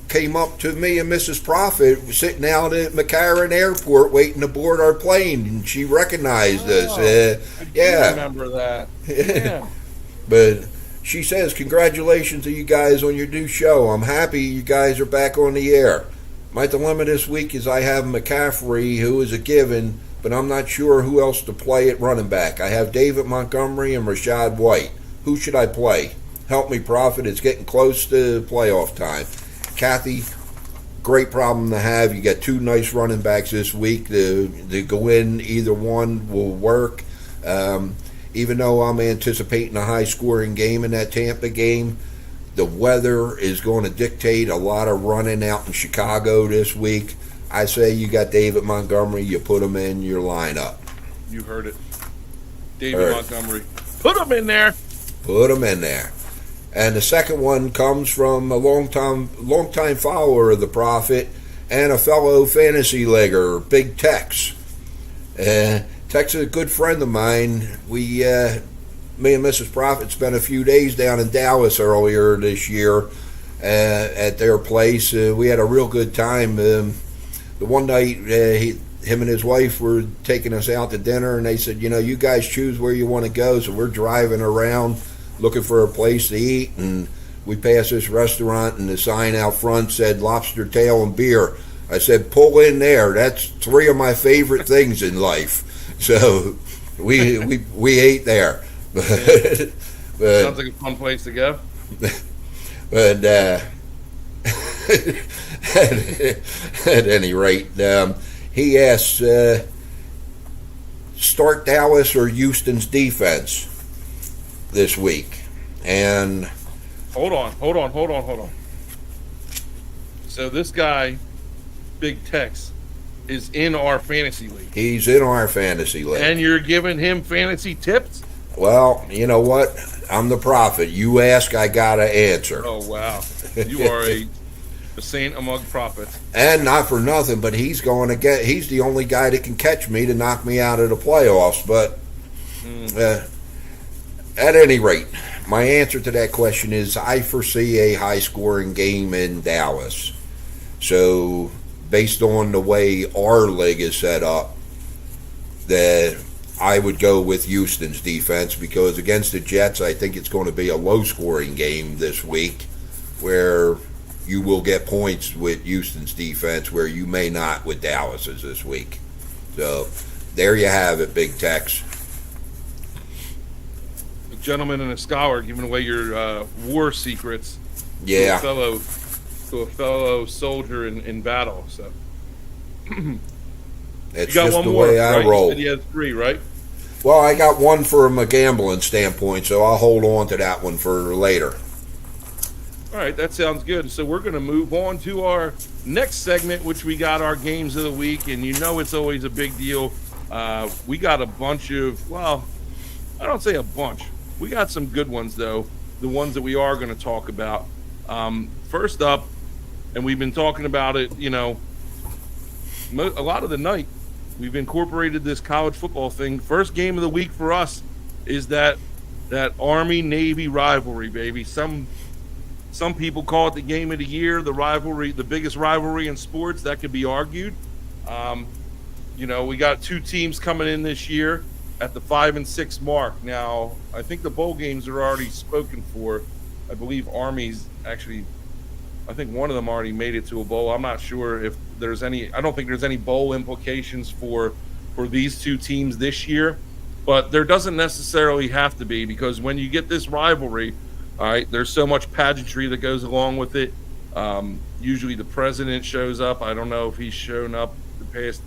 came up to me and Mrs. Proffet sitting out at McCarran Airport waiting to board our plane, and she recognized us. I remember that. Yeah. But she says, "Congratulations to you guys on your new show. I'm happy you guys are back on the air. My dilemma this week is I have McCaffrey, who is a given, but I'm not sure who else to play at running back. I have David Montgomery and Rashad White. Who should I play? Help me, Prophet. It's getting close to playoff time." Kathy, great problem to have. You got two nice running backs this week. To go in, either one will work. Even though I'm anticipating a high-scoring game in that Tampa game, the weather is going to dictate a lot of running out in Chicago this week. I say you got David Montgomery, you put him in your lineup. You heard it. David Montgomery. Put him in there. Put him in there. And the second one comes from a long-time follower of the Prophet and a fellow fantasy legger, Big Tex. Tex is a good friend of mine. Me and Mrs. Prophet spent a few days down in Dallas earlier this year at their place. We had a real good time. The one night, him and his wife were taking us out to dinner, and they said, you guys choose where you want to go. So we're driving around looking for a place to eat, and we passed this restaurant, and the sign out front said lobster tail and beer. I said, pull in there. That's 3 of my favorite things in life. So we ate there. Sounds like a fun place to go. But at any rate, he asks, start Dallas or Houston's defense this week. And hold on. So this guy, Big Tex, is in our fantasy league. He's in our fantasy league. And you're giving him fantasy tips? Well, you know what? I'm the Prophet. You ask, I gotta answer. Oh, wow. You are The Saint among prophets. And not for nothing, but he's the only guy that can catch me to knock me out of the playoffs. But at any rate, my answer to that question is I foresee a high-scoring game in Dallas. So, based on the way our league is set up, that I would go with Houston's defense, because against the Jets, I think it's going to be a low-scoring game this week where you will get points with Houston's defense where you may not with Dallas's this week. So, there you have it, Big Tex. A gentleman and a scholar giving away your war secrets Yeah. to a fellow soldier in battle. So It's you got just one the more, way I right? roll. You said you had 3, right? Well, I got one from a gambling standpoint, so I'll hold on to that one for later. All right, that sounds good. So we're going to move on to our next segment, which we got our games of the week, and you know it's always a big deal. We got a bunch of, well, I don't say a bunch. We got some good ones, though, the ones that we are going to talk about. First up, and we've been talking about it, you know, a lot of the night. We've incorporated this college football thing. First game of the week for us is that Army-Navy rivalry, baby. Some people call it the game of the year, the rivalry, the biggest rivalry in sports. That could be argued. You know, we got 2 teams coming in this year at the 5-6 mark. Now, I think the bowl games are already spoken for. I believe Army's actually, I think one of them already made it to a bowl. I'm not sure if there's any. I don't think there's any bowl implications for these 2 teams this year, but there doesn't necessarily have to be, because when you get this rivalry, all right, there's so much pageantry that goes along with it. Usually the president shows up. I don't know if he's shown up the past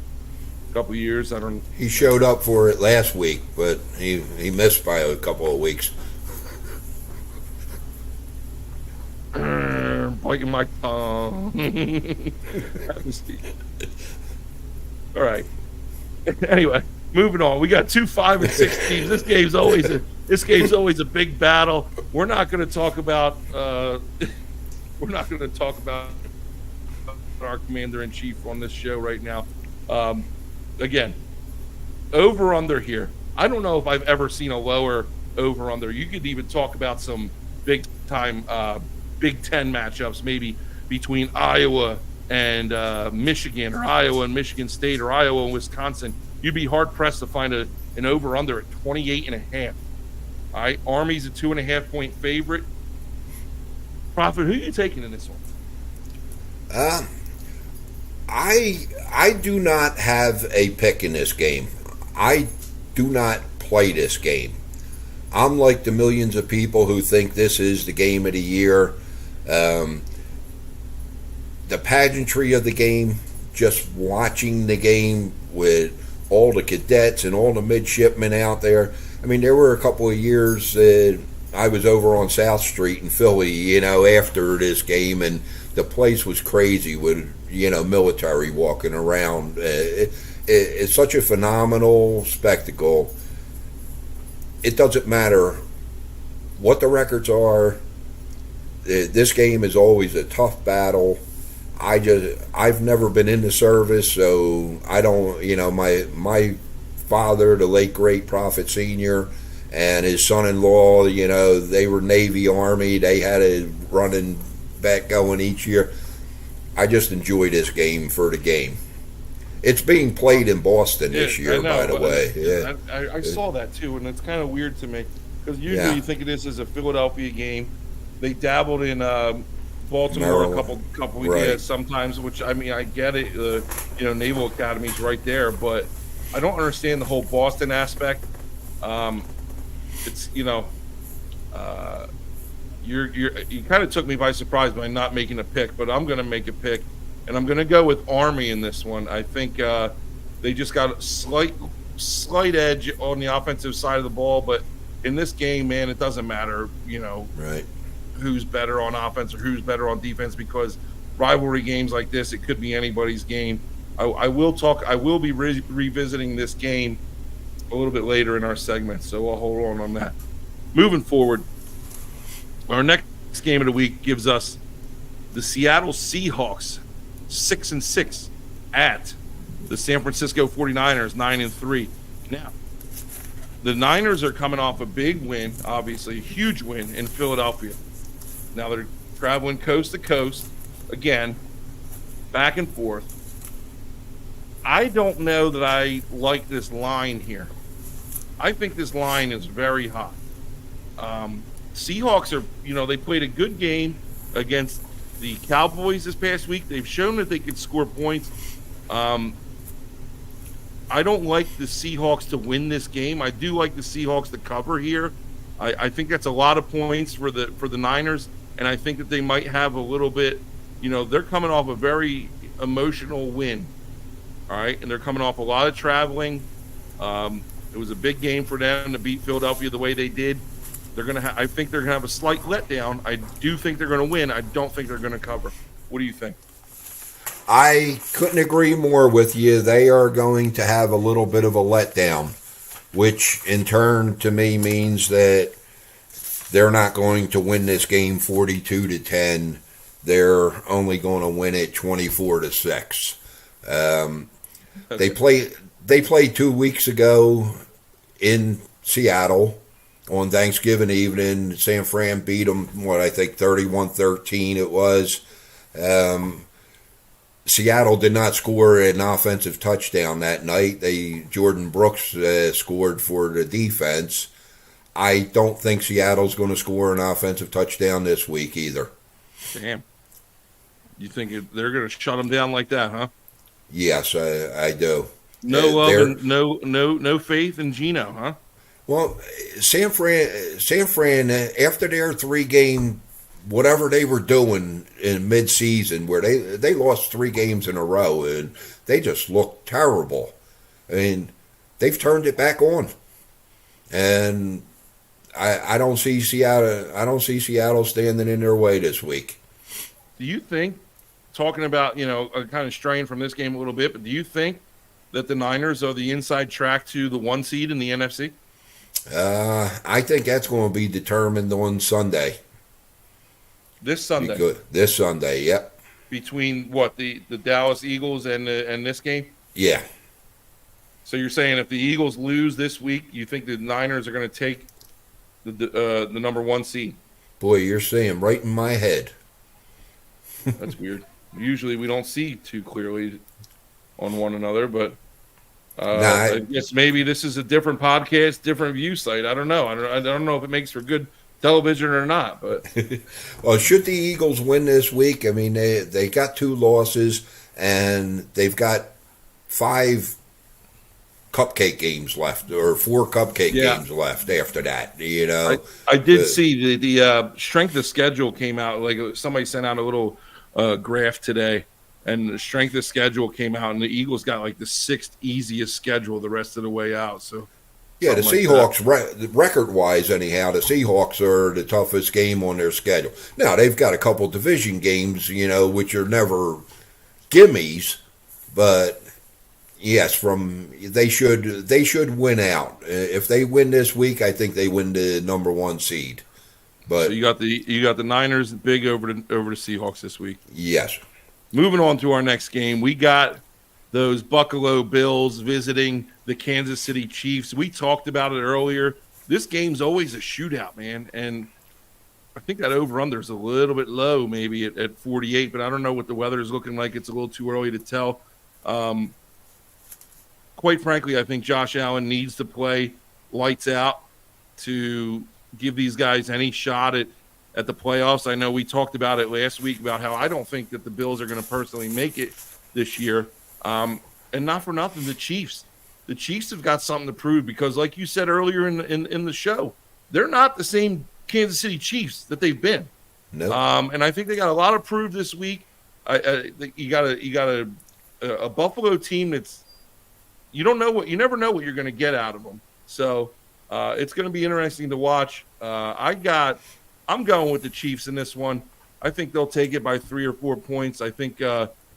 couple of years. He showed up for it last week, but he missed by a couple of weeks. Biting my tongue. All right. Anyway, moving on. We got 2 5-6 teams. This game's always a big battle. We're not going to talk about our commander in chief on this show right now. Again, over under here. I don't know if I've ever seen a lower over under. You could even talk about some big time Big Ten matchups, maybe between Iowa and Michigan, or Iowa and Michigan State, or Iowa and Wisconsin. You'd be hard pressed to find an over under at 28.5. All right, Army's a 2.5 point favorite. Prophet, who are you taking in this one? I do not have a pick in this game. I do not play this game. I'm like the millions of people who think this is the game of the year. The pageantry of the game, just watching the game with all the cadets and all the midshipmen out there. I mean, there were a couple of years I was over on South Street in Philly, you know, after this game, and the place was crazy with, you know, military walking around. It's such a phenomenal spectacle. It doesn't matter what the records are. This game is always a tough battle. I've never been in the service, so I don't, you know, my father, the late great Proffet Sr., and his son-in-law, you know, they were Navy, Army. They had a running back going each year. I just enjoy this game for the game. It's being played in Boston this year, by the way. Yeah, I saw that too, and it's kind of weird to me, because usually you think of this as a Philadelphia game. They dabbled in Baltimore a couple right. years sometimes, which, I mean, I get it. You know, Naval Academy's right there, but I don't understand the whole Boston aspect. It's, you know, you kind of took me by surprise by not making a pick, but I'm going to make a pick, and I'm going to go with Army in this one. I think they just got a slight edge on the offensive side of the ball, but in this game, man, it doesn't matter, you know, right, who's better on offense or who's better on defense, because rivalry games like this, it could be anybody's game. I will be revisiting this game a little bit later in our segment, so I'll hold on that. Moving forward, our next game of the week gives us The Seattle Seahawks, 6-6 at the San Francisco 49ers, 9-3. Now, the Niners are coming off a big win, obviously a huge win in Philadelphia. Now they're traveling coast to coast again, back and forth. I don't know that I like this line here. I think this line is very high. Seahawks are, they played a good game against the Cowboys this past week. They've shown that they can score points. I don't like the Seahawks to win this game. I do like the Seahawks to cover here. I think that's a lot of points for the Niners, and I think that they might have a little bit, they're coming off a very emotional win. All right, and they're coming off a lot of traveling. It was a big game for them to beat Philadelphia the way they did. I think they're gonna have a slight letdown. I do think they're gonna win. I don't think they're gonna cover. What do you think? I couldn't agree more with you. They are going to have a little bit of a letdown, which in turn to me means that they're not going to win this game 42-10. They're only going to win it 24-6. They played 2 weeks ago in Seattle on Thanksgiving evening. San Fran beat them, 31-13 it was. Seattle did not score an offensive touchdown that night. Jordan Brooks scored for the defense. I don't think Seattle's going to score an offensive touchdown this week either. Damn. You think they're going to shut them down like that, huh? Yes, I do. No love and no faith in Geno, huh? Well, San Fran, after their 3-game, whatever they were doing in mid-season, where they lost 3 games in a row, and they just looked terrible. I mean, they've turned it back on, and I don't see Seattle. I don't see Seattle standing in their way this week. Do you think, talking about kind of straying from this game a little bit, but do you think that the Niners are the inside track to the 1 seed in the NFC? I think that's going to be determined on Sunday. This Sunday. This Sunday, yep. Between what, the Dallas Eagles and this game? Yeah. So you're saying if the Eagles lose this week, you think the Niners are going to take the number 1 seed? Boy, you're saying right in my head. That's weird. Usually we don't see too clearly on one another, but I guess maybe this is a different podcast, different view site. I don't know. I don't know if it makes for good television or not. But well, should the Eagles win this week, I mean they got 2 losses and they've got 5 cupcake games left, or 4 cupcake games left after that. I did see the strength of schedule came out. Like somebody sent out a little graph today, and the strength of schedule came out, and the Eagles got like the 6th easiest schedule the rest of the way out. So yeah, the Seahawks, record-wise anyhow, the Seahawks are the toughest game on their schedule. Now, they've got a couple division games, which are never gimmies, but yes, they should win out. If they win this week, I think they win the number 1 seed. But so you got the Niners big over the Seahawks this week. Yes. Moving on to our next game, we got those Buffalo Bills visiting the Kansas City Chiefs. We talked about it earlier. This game's always a shootout, man, and I think that over-under is a little bit low, maybe at 48, but I don't know what the weather is looking like. It's a little too early to tell. Quite frankly, I think Josh Allen needs to play lights out to give these guys any shot at the playoffs. I know we talked about it last week about how I don't think that the Bills are going to personally make it this year. And not for nothing, the Chiefs have got something to prove because, like you said earlier in the show, they're not the same Kansas City Chiefs that they've been. No. And I think they got a lot to prove this week. You got a Buffalo team that's you never know what you're going to get out of them. So it's going to be interesting to watch. I'm going with the Chiefs in this one. I think they'll take it by 3 or 4 points. I think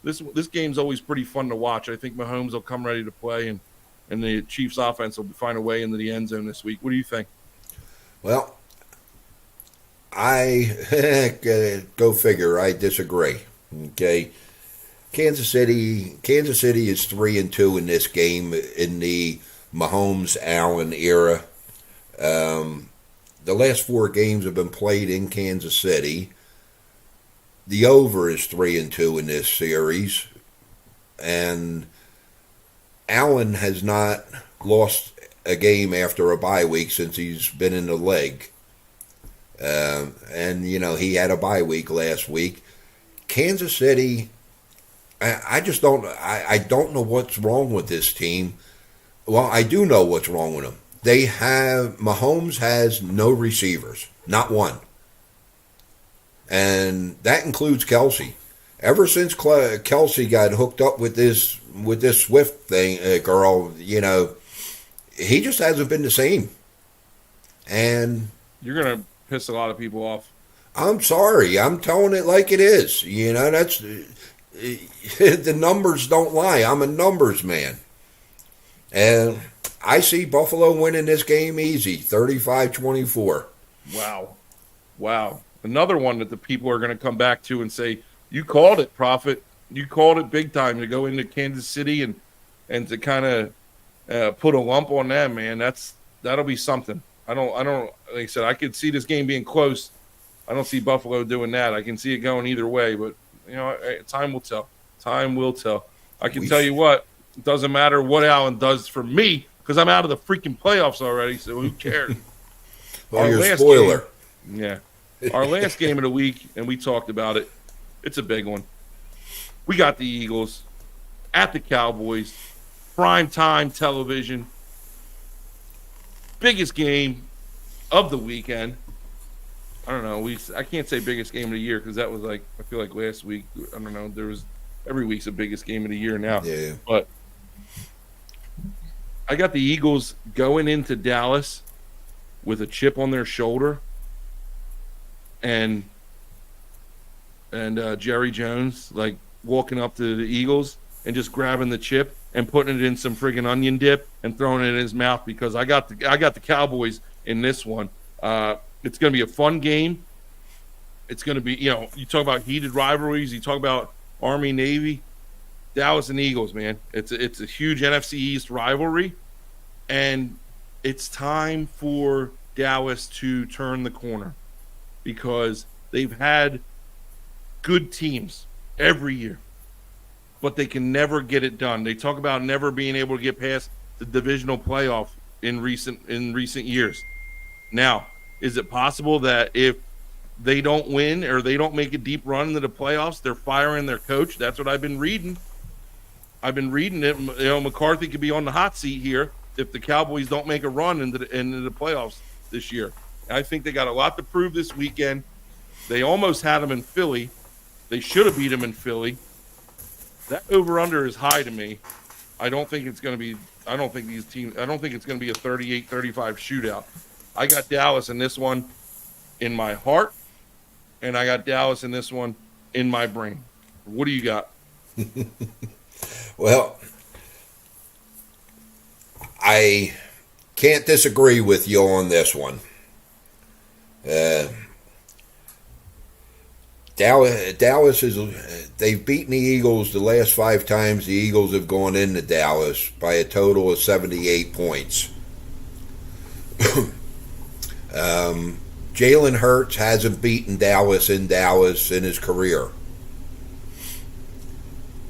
this game's always pretty fun to watch. I think Mahomes will come ready to play, and the Chiefs offense will find a way into the end zone this week. What do you think? Well, I go figure. I disagree. Okay, Kansas City is 3-2 in this game in the Mahomes Allen era. The last 4 games have been played in Kansas City. The over is 3-2 in this series, and Allen has not lost a game after a bye week since he's been in the league. And he had a bye week last week. Kansas City, I just don't. I don't know what's wrong with this team. Well, I do know what's wrong with them. Mahomes has no receivers, not one. And that includes Kelsey. Ever since Kelsey got hooked up with this Swift girl, he just hasn't been the same. And you're gonna piss a lot of people off. I'm sorry. I'm telling it like it is. That's the numbers don't lie. I'm a numbers man. And I see Buffalo winning this game easy, 35-24. Wow. Another one that the people are going to come back to and say, you called it, Prophet. You called it big time to go into Kansas City and to kind of put a lump on them, man. That'll be something. I don't, like I said, I could see this game being close. I don't see Buffalo doing that. I can see it going either way, but, time will tell. Time will tell. I can tell you what, it doesn't matter what Allen does for me because I'm out of the freaking playoffs already, so who cares? Well, you're a spoiler. Yeah. Our last game of the week, and we talked about it, it's a big one. We got the Eagles at the Cowboys, prime time television, biggest game of the weekend. I don't know. I can't say biggest game of the year because that was I feel like last week. I don't know. Every week's the biggest game of the year now. Yeah. But I got the Eagles going into Dallas with a chip on their shoulder. And Jerry Jones walking up to the Eagles and just grabbing the chip and putting it in some friggin' onion dip and throwing it in his mouth because I got the Cowboys in this one. It's going to be a fun game. It's going to be, you talk about heated rivalries, you talk about Army Navy, Dallas and Eagles, man. It's a huge NFC East rivalry, and it's time for Dallas to turn the corner. Because they've had good teams every year, but they can never get it done. They talk about never being able to get past the divisional playoff in recent years. Now, is it possible that if they don't win or they don't make a deep run into the playoffs, they're firing their coach? That's what I've been reading. It. McCarthy could be on the hot seat here if the Cowboys don't make a run into the playoffs this year. I think they got a lot to prove this weekend. They almost had them in Philly. They should have beat them in Philly. That over-under is high to me. I don't think it's going to be – I don't think it's going to be a 38-35 shootout. I got Dallas in this one in my heart, and I got Dallas in this one in my brain. What do you got? Well, I can't disagree with you on this one. Dallas they've beaten the Eagles the last 5 times the Eagles have gone into Dallas by a total of 78 points. Jalen Hurts hasn't beaten Dallas in his career.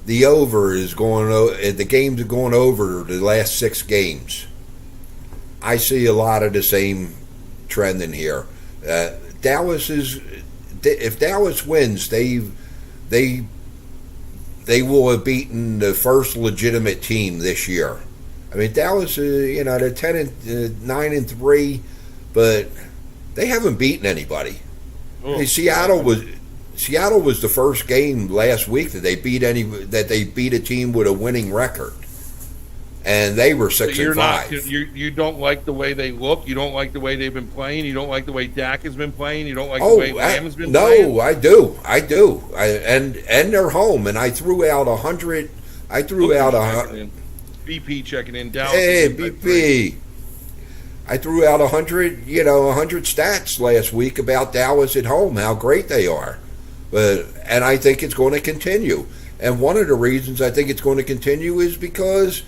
The over is the games are going over the last 6 games. I see a lot of the same trend in here. If Dallas wins, they will have beaten the first legitimate team this year. I mean, Dallas, they're 9-3, but they haven't beaten anybody. Oh, Seattle was the first game last week that they beat a team with a winning record. And they were 6-5. You don't like the way they look. You don't like the way they've been playing. You don't like the way Dak has been playing. You don't like the way Lamb has been playing. No, I do. And they're home. And I threw out 100. BP checking in. Dallas. Hey, BP. I threw out 100 stats last week about Dallas at home, how great they are. And I think it's going to continue. And one of the reasons I think it's going to continue is because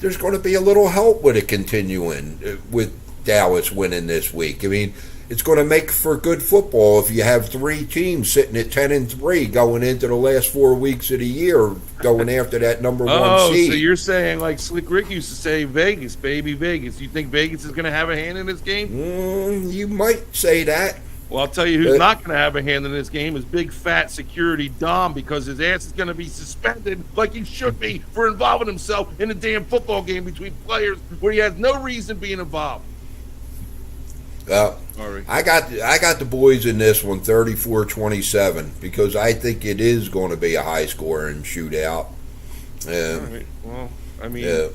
there's going to be a little help with it continuing, with Dallas winning this week. I mean, it's going to make for good football if you have three teams sitting at 10-3 going into the last 4 weeks of the year, going after that number one seed. So you're saying, like Slick Rick used to say, Vegas, baby, Vegas. You think Vegas is going to have a hand in this game? You might say that. Well, I'll tell you who's not going to have a hand in this game is big, fat security Dom, because his ass is going to be suspended like he should be for involving himself in a damn football game between players where he has no reason being involved. Sorry. I got the boys in this one 34-27 because I think it is going to be a high-scoring shootout. All right. Well, I mean,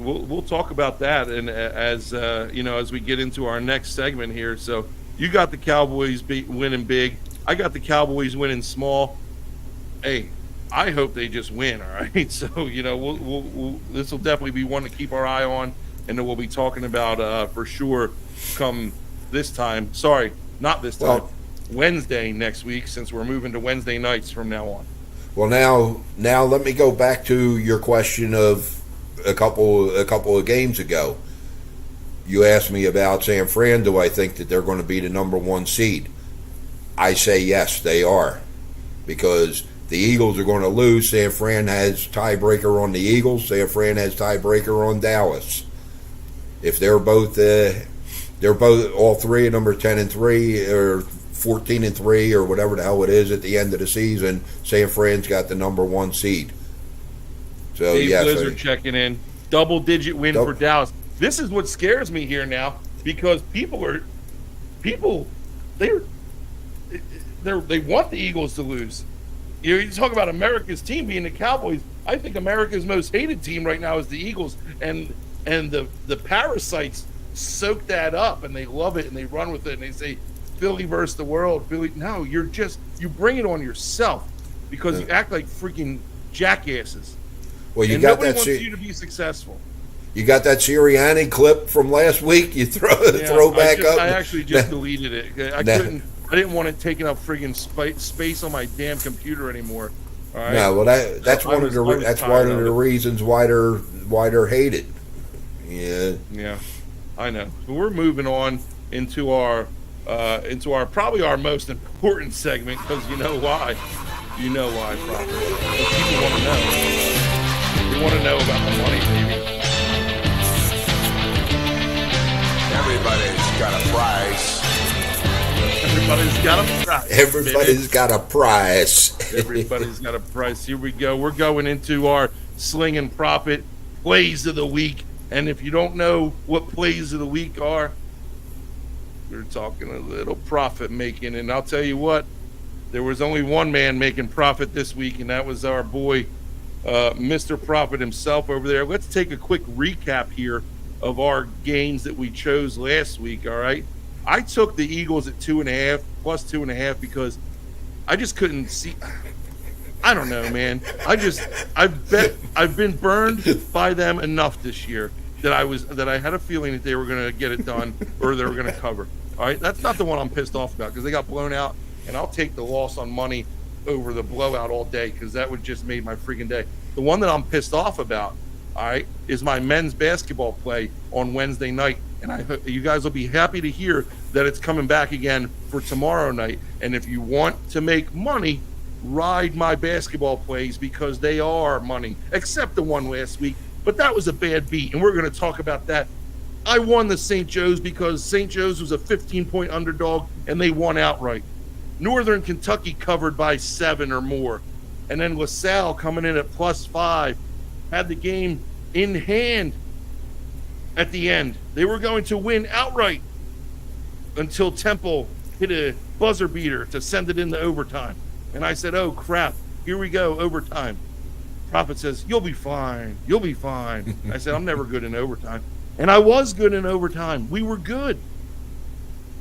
we'll talk about that, and as we get into our next segment here. So you got the Cowboys winning big. I got the Cowboys winning small. Hey, I hope they just win. All right. So we'll this will definitely be one to keep our eye on, and then we'll be talking about for sure come this time. Sorry, not this time. Wednesday next week, since we're moving to Wednesday nights from now on. Well, now let me go back to your question of a couple of games ago. You asked me about San Fran. Do I think that they're going to be the number one seed? I say yes, they are, because the Eagles are going to lose. San Fran has tiebreaker on the Eagles. San Fran has tiebreaker on Dallas. If they're both all three of them are 10-3 or 14-3 or whatever the hell it is at the end of the season, San Fran's got the number one seed. So Dave yes, Blizzard checking in. Double-digit win for Dallas. This is what scares me here now, because they want the Eagles to lose. You talk about America's team being the Cowboys. I think America's most hated team right now is the Eagles, and the parasites soak that up and they love it and they run with it and they say Philly versus the world. Philly, no, you bring it on yourself because you act like freaking jackasses. Well, nobody wants you to be successful. You got that Sirianni clip from last week? You throw back up. I actually just deleted it. I didn't want it taking up friggin' space on my damn computer anymore. All right? No, well that's one of the reasons why they're hated. Yeah. Yeah, I know. So we're moving on into our probably our most important segment, because you know why. You know why, probably. People want to know. They want to know about the money, baby. Everybody's got a price. Everybody's got a price. Everybody's got a price. Everybody's got a price. Here we go. We're going into our Sling'n Proffet plays of the week. And if you don't know what plays of the week are, we're talking a little profit making. And I'll tell you what, there was only one man making profit this week, and that was our boy, Mr. Profit himself over there. Let's take a quick recap here of our games that we chose last week, all right? I took the Eagles at 2.5, plus 2.5, because I just couldn't see. I don't know, man. I've been burned by them enough this year that I had a feeling that they were going to get it done or they were going to cover. All right, that's not the one I'm pissed off about, because they got blown out, and I'll take the loss on money over the blowout all day, because that would just made my freaking day. The one that I'm pissed off about, all right, is my men's basketball play on Wednesday night. And you guys will be happy to hear that it's coming back again for tomorrow night. And if you want to make money, ride my basketball plays, because they are money, except the one last week. But that was a bad beat, and we're going to talk about that. I won the St. Joe's because St. Joe's was a 15-point underdog, and they won outright. Northern Kentucky covered by 7 or more. And then LaSalle coming in at +5. Had the game in hand at the end. They were going to win outright until Temple hit a buzzer beater to send it into overtime. And I said, oh, crap, here we go, overtime. Prophet says, you'll be fine. You'll be fine. I said, I'm never good in overtime. And I was good in overtime. We were good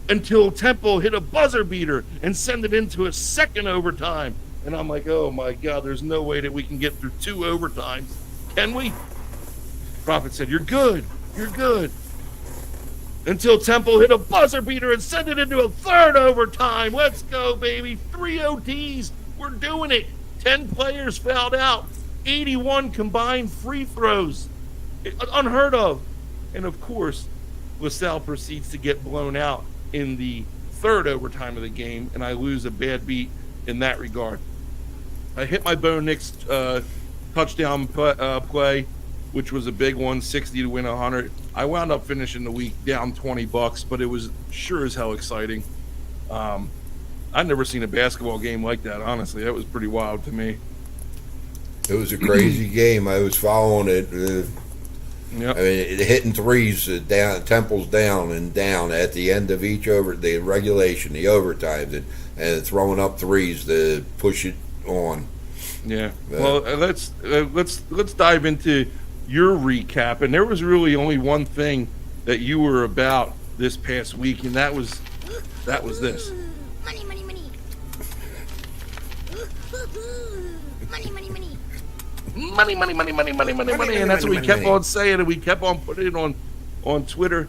until Temple hit a buzzer beater and send it into a second overtime. And I'm like, oh, my God, there's no way that we can get through 2 overtimes. Can we? Prophet said, you're good. You're good. until Temple hit a buzzer beater and sent it into a third overtime. Let's go, baby. 3 OTs. We're doing it. 10 players fouled out. 81 combined free throws. Unheard of. And, of course, LaSalle proceeds to get blown out in the third overtime of the game, and I lose a bad beat in that regard. I hit my Bo Nix touchdown play, which was a big one, 60 to win 100. I wound up finishing the week down $20, but it was sure as hell exciting. I've never seen a basketball game like that, honestly. That was pretty wild to me. It was a crazy game. I was following it. Yep. I mean, hitting threes down, Temple's down at the end of each the regulation, the overtime, and throwing up threes to push it on. Yeah. Well, let's dive into your recap. And there was really only one thing that you were about this past week, and that was this. Money, money, money. Money, money, money. Money, and that's what we kept on saying, and we kept on putting it on Twitter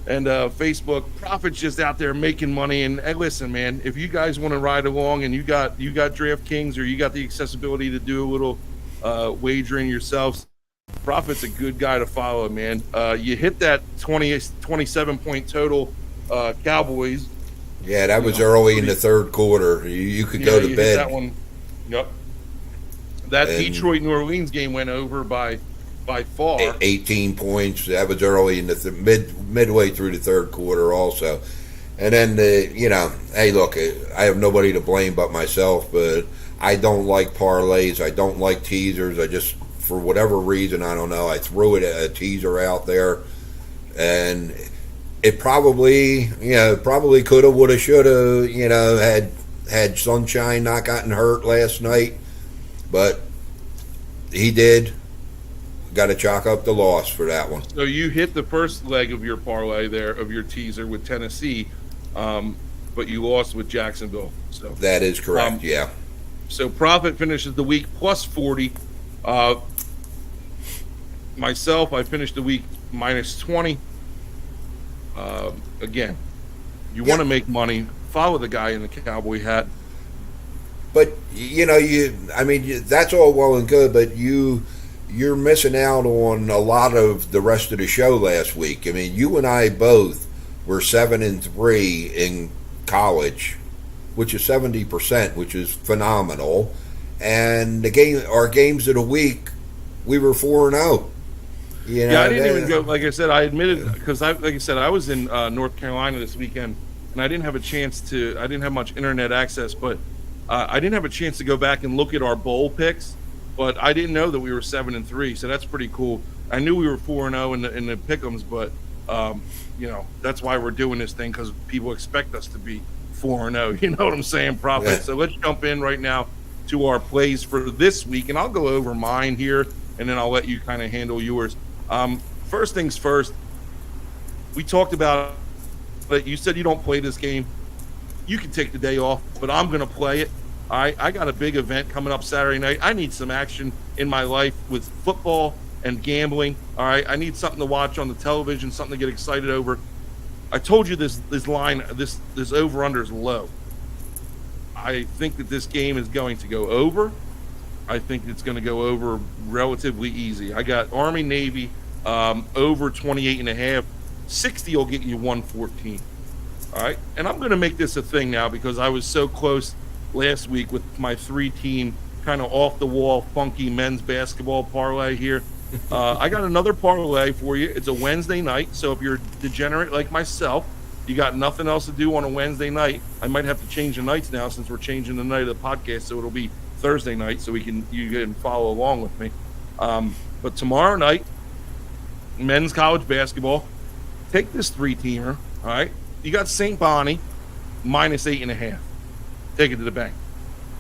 and Facebook. Prophet's just out there making money. And hey, listen, man, if you guys want to ride along and you got DraftKings or you got the accessibility to do a little wagering yourselves, Prophet's a good guy to follow, man. You hit that 27 point total Cowboys. Yeah, that was early in the third quarter. You could go to bed. Hit that one. Yep. That Detroit New Orleans game went over by far. 18 points. That was early in the midway through the third quarter, also. And then hey, look, I have nobody to blame but myself. But I don't like parlays. I don't like teasers. I just, for whatever reason, I don't know, I threw a teaser out there, and it probably could have, would have, should have, had Sunshine not gotten hurt last night. But he did. Got to chalk up the loss for that one. So you hit the first leg of your parlay there, of your teaser with Tennessee, but you lost with Jacksonville. So that is correct, yeah. So Prophet finishes the week plus 40. Myself, I finished the week minus 20. Again, you want to make money, follow the guy in the cowboy hat. But that's all well and good, but you're missing out on a lot of the rest of the show last week. I mean, you and I both were 7-3 in college, which is 70%, which is phenomenal. And our games of the week, we were 4-0. Yeah, I didn't even go. Like I said, I admitted, because I was in North Carolina this weekend, and I didn't have a chance to. I didn't have much internet access, but I didn't have a chance to go back and look at our bowl picks. But I didn't know that we were 7-3, so that's pretty cool. I knew we were 4-0 in the pick'ems, but that's why we're doing this thing, because people expect us to be 4-0. You know what I'm saying, Prophet? Yeah. So let's jump in right now to our plays for this week, and I'll go over mine here, and then I'll let you kind of handle yours. First things first, we talked about that. You said you don't play this game. You can take the day off, but I'm going to play it. All right, I got a big event coming up Saturday night. I need some action in my life with football and gambling. All right, I need something to watch on the television, something to get excited over. I told you this line, this over-under is low. I think that this game is going to go over. I think it's going to go over relatively easy. I got Army Navy over 28.5. 60 will get you 114. All right, and I'm going to make this a thing now because I was so close last week with my 3-team kind of off-the-wall funky men's basketball parlay here. I got another parlay for you. It's a Wednesday night, so if you're degenerate like myself, you got nothing else to do on a Wednesday night. I might have to change the nights now since we're changing the night of the podcast, so it'll be Thursday night, so you can follow along with me. But tomorrow night, men's college basketball. Take this 3-teamer. All right, you got St. Bonnie minus 8.5. Take it to the bank.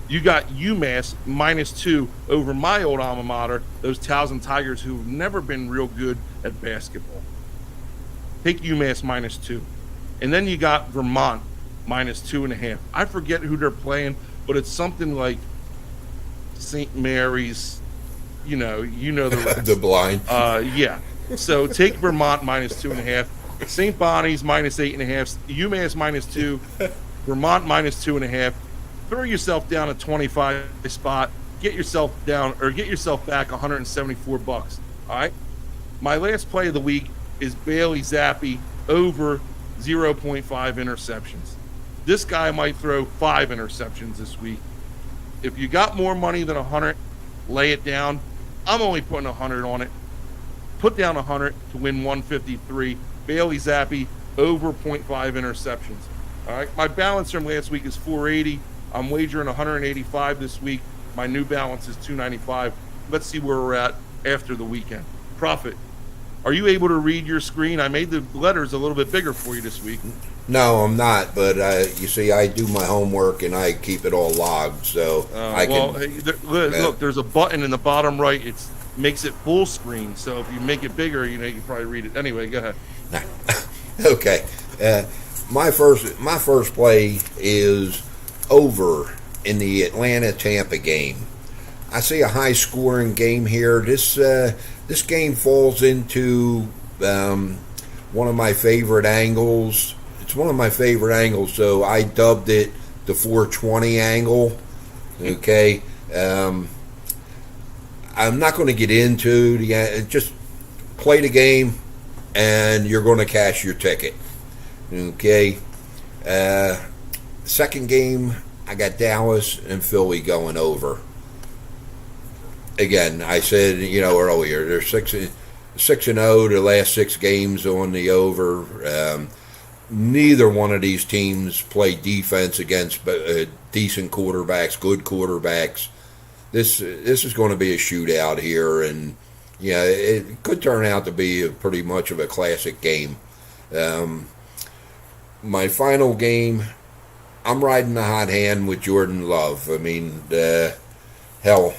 You got UMass -2 over my old alma mater, those Towson Tigers, who've never been real good at basketball. Take UMass -2. And then you got Vermont -2.5. I forget who they're playing, but it's something like St. Mary's, you know the rest. The blind. Yeah. So take Vermont -2.5. St. Bonnie's -8.5, UMass -2, Vermont -2.5. Throw yourself down a 25 spot. Get yourself down or get yourself back $174. All right. My last play of the week is Bailey Zappi over 0.5 interceptions. This guy might throw 5 interceptions this week. If you got more money than 100, lay it down. I'm only putting 100 on it. Put down 100 to win 153. Bailey Zappi over 0.5 interceptions. All right. My balance from last week is 480. I'm wagering 185 this week. My new balance is 295. Let's see where we're at after the weekend. Prophet, are you able to read your screen? I made the letters a little bit bigger for you this week. No, I'm not. But you see, I do my homework and I keep it all logged, so I can. Look, there's a button in the bottom right. It makes it full screen. So if you make it bigger, you can probably read it. Anyway, go ahead. Okay. My first play is over in the Atlanta-Tampa game. I see a high-scoring game here. This game falls into one of my favorite angles. It's one of my favorite angles, so I dubbed it the 420 angle. Okay. I'm not going to get into just play the game, and you're going to cash your ticket. Okay. Second game, I got Dallas and Philly going over. Again, I said, earlier, they're 6-0 the last 6 games on the over. Neither one of these teams play defense against decent quarterbacks, good quarterbacks. This is going to be a shootout here, and it could turn out to be pretty much of a classic game. My final game, I'm riding the hot hand with Jordan Love. I mean, hell,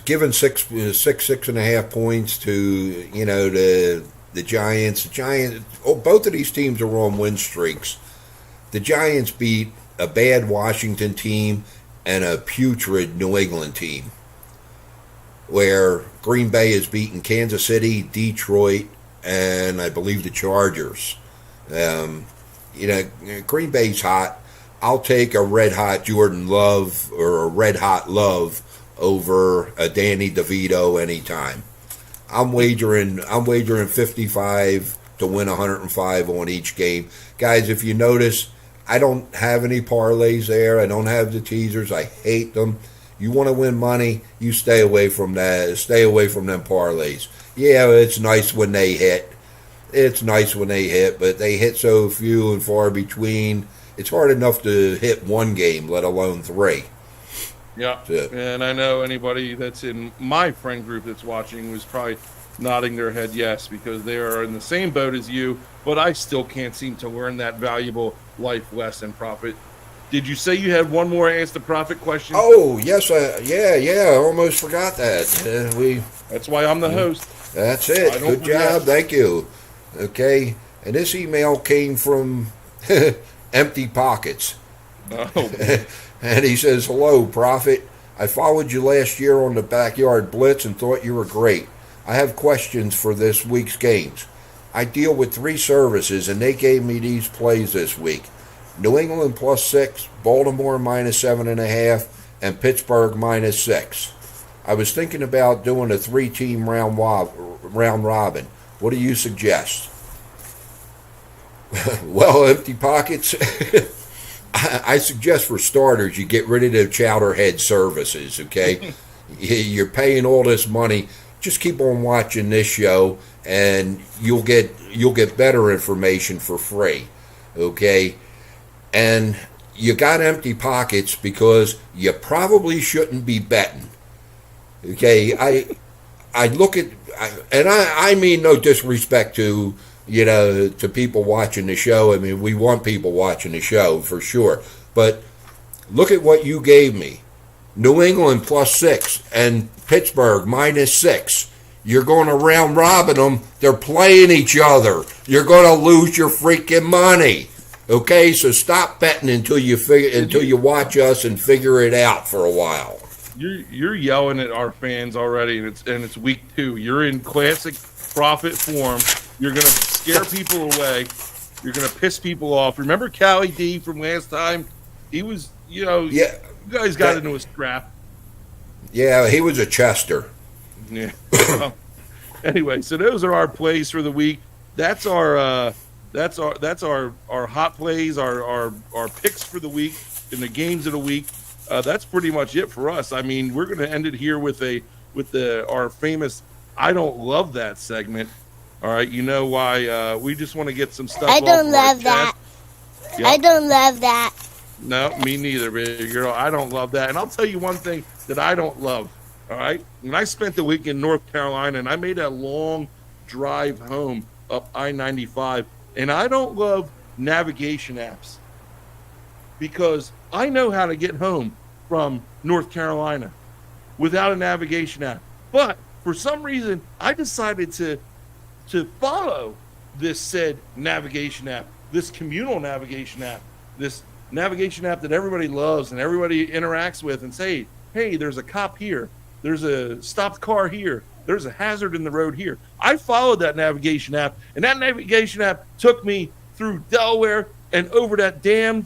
given 6.5 points to the Giants. Both of these teams are on win streaks. The Giants beat a bad Washington team and a putrid New England team, where Green Bay has beaten Kansas City, Detroit, and I believe the Chargers. Green Bay's hot. I'll take a red-hot Jordan Love or a red-hot Love over a Danny DeVito anytime. I'm wagering 55 to win 105 on each game. Guys, if you notice, I don't have any parlays there. I don't have the teasers. I hate them. You want to win money, you stay away from that. Stay away from them parlays. Yeah, it's nice when they hit. But they hit so few and far between. It's hard enough to hit one game, let alone 3. Yeah, and I know anybody that's in my friend group that's watching was probably nodding their head yes, because they are in the same boat as you, but I still can't seem to learn that valuable life lesson, Prophet. Did you say you had one more Ask the Prophet question? Oh, yes, I almost forgot that. That's why I'm the host. That's it. Good job, thank you. Okay, and this email came from Empty Pockets. Oh. And he says, "Hello, Prophet. I followed you last year on the Backyard Blitz and thought you were great. I have questions for this week's games. I deal with 3 services, and they gave me these plays this week. New England +6, Baltimore -7.5, and Pittsburgh -6. I was thinking about doing a 3-team round robin. What do you suggest?" Well, Empty Pockets, I suggest for starters you get rid of the chowderhead services, okay? You're paying all this money. Just keep on watching this show, and you'll get better information for free, okay? And you got Empty Pockets because you probably shouldn't be betting, okay? I look at, and I mean no disrespect to to people watching the show. I mean, we want people watching the show for sure. But look at what you gave me. New England +6 and Pittsburgh -6. You're going to round robin them. They're playing each other. You're going to lose your freaking money. Okay, so stop betting until you watch us and figure it out for a while. You're yelling at our fans already, and it's week 2. You're in classic Prophet form. You're going to scare people away. You're going to piss people off. Remember Callie D from last time? He was, Yeah. you guys got That- into a scrap. Yeah, he was a Chester. Yeah. Well, anyway, so those are our plays for the week. That's our hot plays, our picks for the week in the games of the week. That's pretty much it for us. I mean, we're going to end it here with our famous "I don't love that" segment. All right, you know why? We just want to get some stuff. I don't off of our love that. chest. Yep. I don't love that. No, me neither, big girl. I don't love that. And I'll tell you one thing that I don't love. All right. When I spent the week in North Carolina and I made a long drive home up I-95, and I don't love navigation apps because I know how to get home from North Carolina without a navigation app. But for some reason, I decided to follow this said navigation app, this communal navigation app, this navigation app that everybody loves and everybody interacts with, and say, hey, there's a cop here, there's a stopped car here, there's a hazard in the road here. I followed that navigation app, and that navigation app took me through Delaware and over that damned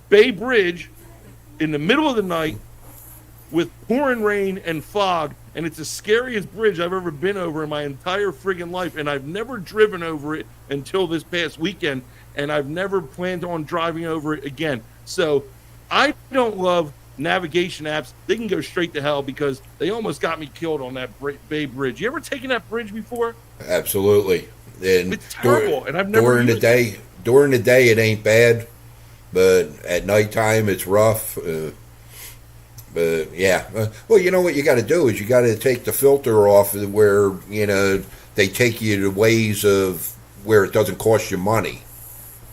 Bay Bridge in the middle of the night with pouring rain and fog, and it's the scariest bridge I've ever been over in my entire friggin' life, and I've never driven over it until this past weekend, and I've never planned on driving over it again. So I don't love navigation apps. They can go straight to hell because they almost got me killed on that Bay Bridge. You ever taken that bridge before? Absolutely. And It's terrible, and I've never during the used day. During the day, it ain't bad, but at nighttime, it's rough. But yeah, well, you know what you got to do is you got to take the filter off where they take you to ways of where it doesn't cost you money.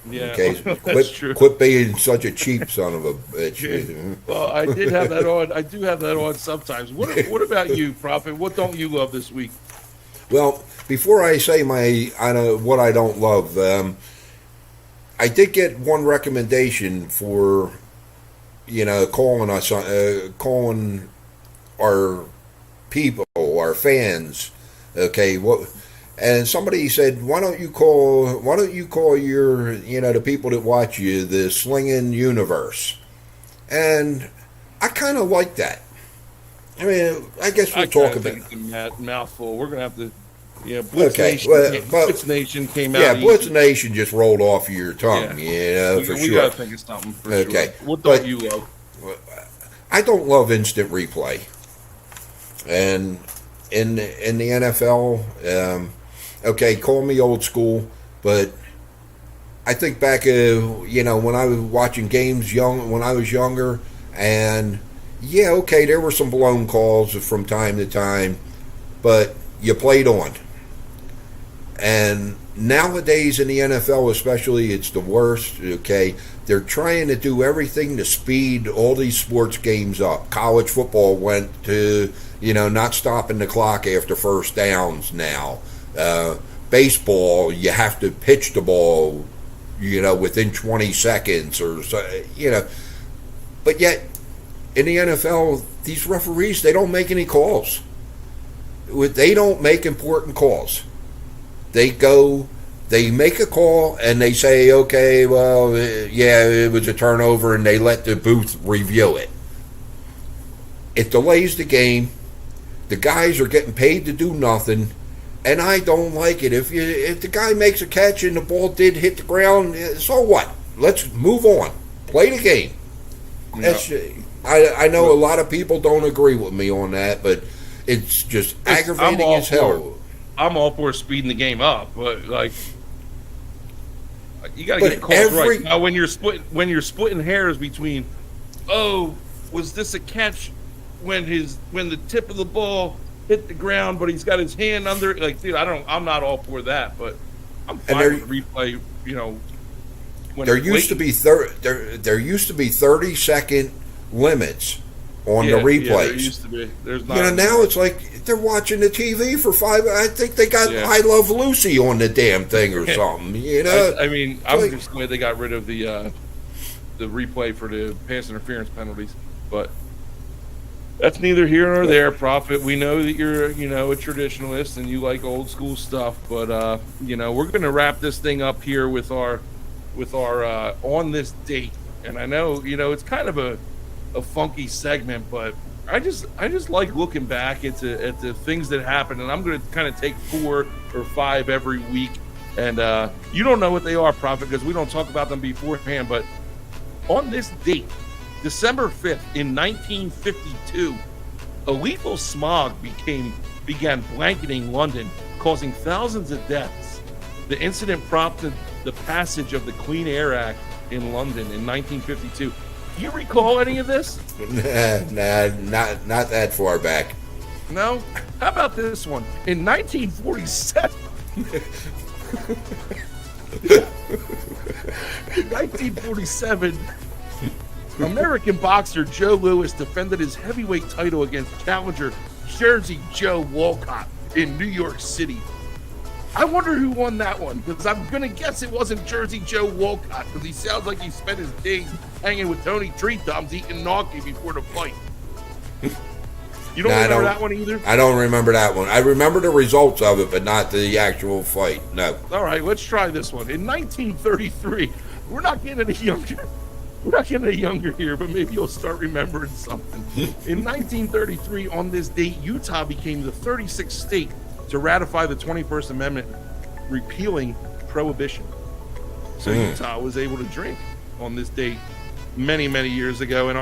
Yeah, Okay, that's true. quit being such a cheap son of a bitch. Well, I did have that on. I do have that on sometimes. What about you, Prophet? What don't you love this week? Well, before I say what I don't love, I did get one recommendation for calling our people, our fans. Okay, and somebody said, why don't you call your the people that watch you the Sling'n universe? And I kind of like that. I mean, I guess we'll talk about it. It's a mouthful. We're gonna have to. Yeah, Blitz Okay, Nation. Blitz Nation came out. Yeah, Blitz easy. Nation just rolled off of your tongue. For we sure. gotta think of something. For Okay, sure. What but- don't you love? I don't love instant replay, and in the NFL, okay, call me old school, but I think back, when I was watching games when I was younger, and yeah, okay, there were some blown calls from time to time, but you played on. And nowadays in the NFL especially, it's the worst, okay? They're trying to do everything to speed all these sports games up. College football went to, not stopping the clock after first downs now. Baseball, you have to pitch the ball, within 20 seconds or so, But yet, in the NFL, these referees, they don't make any calls. They don't make important calls. They make a call and they say, okay, well, yeah, it was a turnover, and they let the booth review it. It delays the game. The guys are getting paid to do nothing, and I don't like it. If the guy makes a catch and the ball did hit the ground, so what? Let's move on. Play the game. Yeah. I know a lot of people don't agree with me on that, but it's just aggravating as hell. I'm all for speeding the game up, but you got to But get calls right. Now, when you're splitting hairs between, was this a catch when the tip of the ball hit the ground, but he's got his hand under it? Dude, I'm not all for that, but I'm fine with replay. When There used to be 30-second limits on the replays. Yeah, there used to be. There's not. Now it's like they're watching the TV for 5. I think they got I Love Lucy on the damn thing or something. I'm just glad they got rid of the replay for the pass interference penalties. But That's neither here nor there, Prophet. We know that you're, you know, a traditionalist and you like old school stuff, but you know, we're going to wrap this thing up here with our on this date. And I know, you know, it's kind of a funky segment, but I just like looking back at the things that happened, and I'm going to kind of take 4 or 5 every week. And you don't know what they are, Prophet, because we don't talk about them beforehand. But on this date, December 5th in 1952, a lethal smog began blanketing London, causing thousands of deaths. The incident prompted the passage of the Clean Air Act in London in 1952. Do you recall any of this? Nah, not that far back. No? How about this one? In 1947, in 1947, American boxer Joe Louis defended his heavyweight title against challenger Jersey Joe Walcott in New York City. I wonder who won that one, because I'm going to guess it wasn't Jersey Joe Walcott, because he sounds like he spent his days hanging with Tony Tree Thumbs eating gnocchi before the fight. You don't remember that one either? I don't remember that one. I remember the results of it, but not the actual fight. No. All right, let's try this one. In 1933, we're not getting any younger. We're not getting any younger here, but maybe you'll start remembering something. In 1933, on this date, Utah became the 36th state to ratify the 21st Amendment, repealing prohibition. So Utah was able to drink on this date many, many years ago. And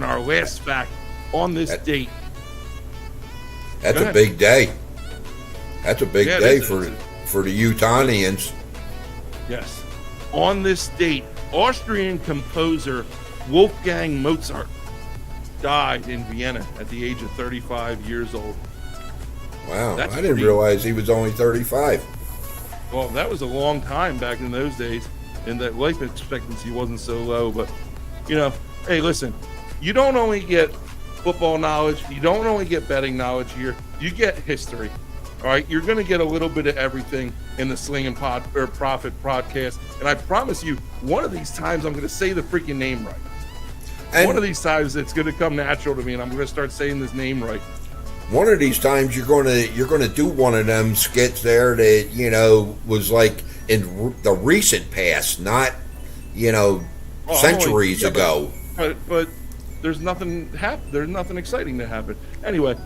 our last fact on this date. That's a big day. That's a big day for the Utahnians. Yes. On this date, Austrian composer Wolfgang Mozart died in Vienna at the age of 35 years old. Wow, I didn't realize he was only 35. Well, that was a long time back in those days, and that life expectancy wasn't so low. But, you know, hey, listen, you don't only get football knowledge, you don't only get betting knowledge here, you get history. All right, you're going to get a little bit of everything in the Sling'n Proffet podcast, and I promise you, one of these times I'm going to say the freaking name right. And one of these times it's going to come natural to me, and I'm going to start saying this name right. One of these times you're going to do one of them skits there that, you know, was like in the recent past, not, you know, centuries ago. But there's nothing there's nothing exciting to happen. Anyway,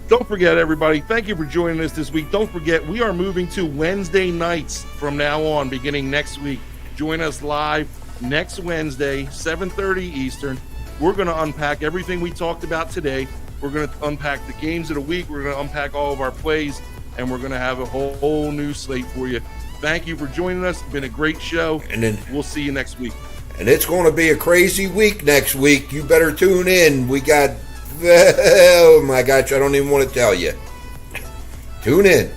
don't forget, everybody, thank you for joining us this week. Don't forget, we are moving to Wednesday nights from now on, beginning next week. Join us live next Wednesday, 7:30 Eastern. We're going to unpack everything we talked about today. We're going to unpack the games of the week. We're going to unpack all of our plays, and we're going to have a whole new slate for you. Thank you for joining us. It's been a great show, and then we'll see you next week. And it's going to be a crazy week next week. You better tune in. We got, oh my gosh, I don't even want to tell you. Tune in.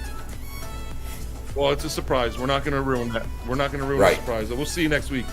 Well, it's a surprise. We're not going to ruin that. We're not going to ruin the surprise. We'll see you next week.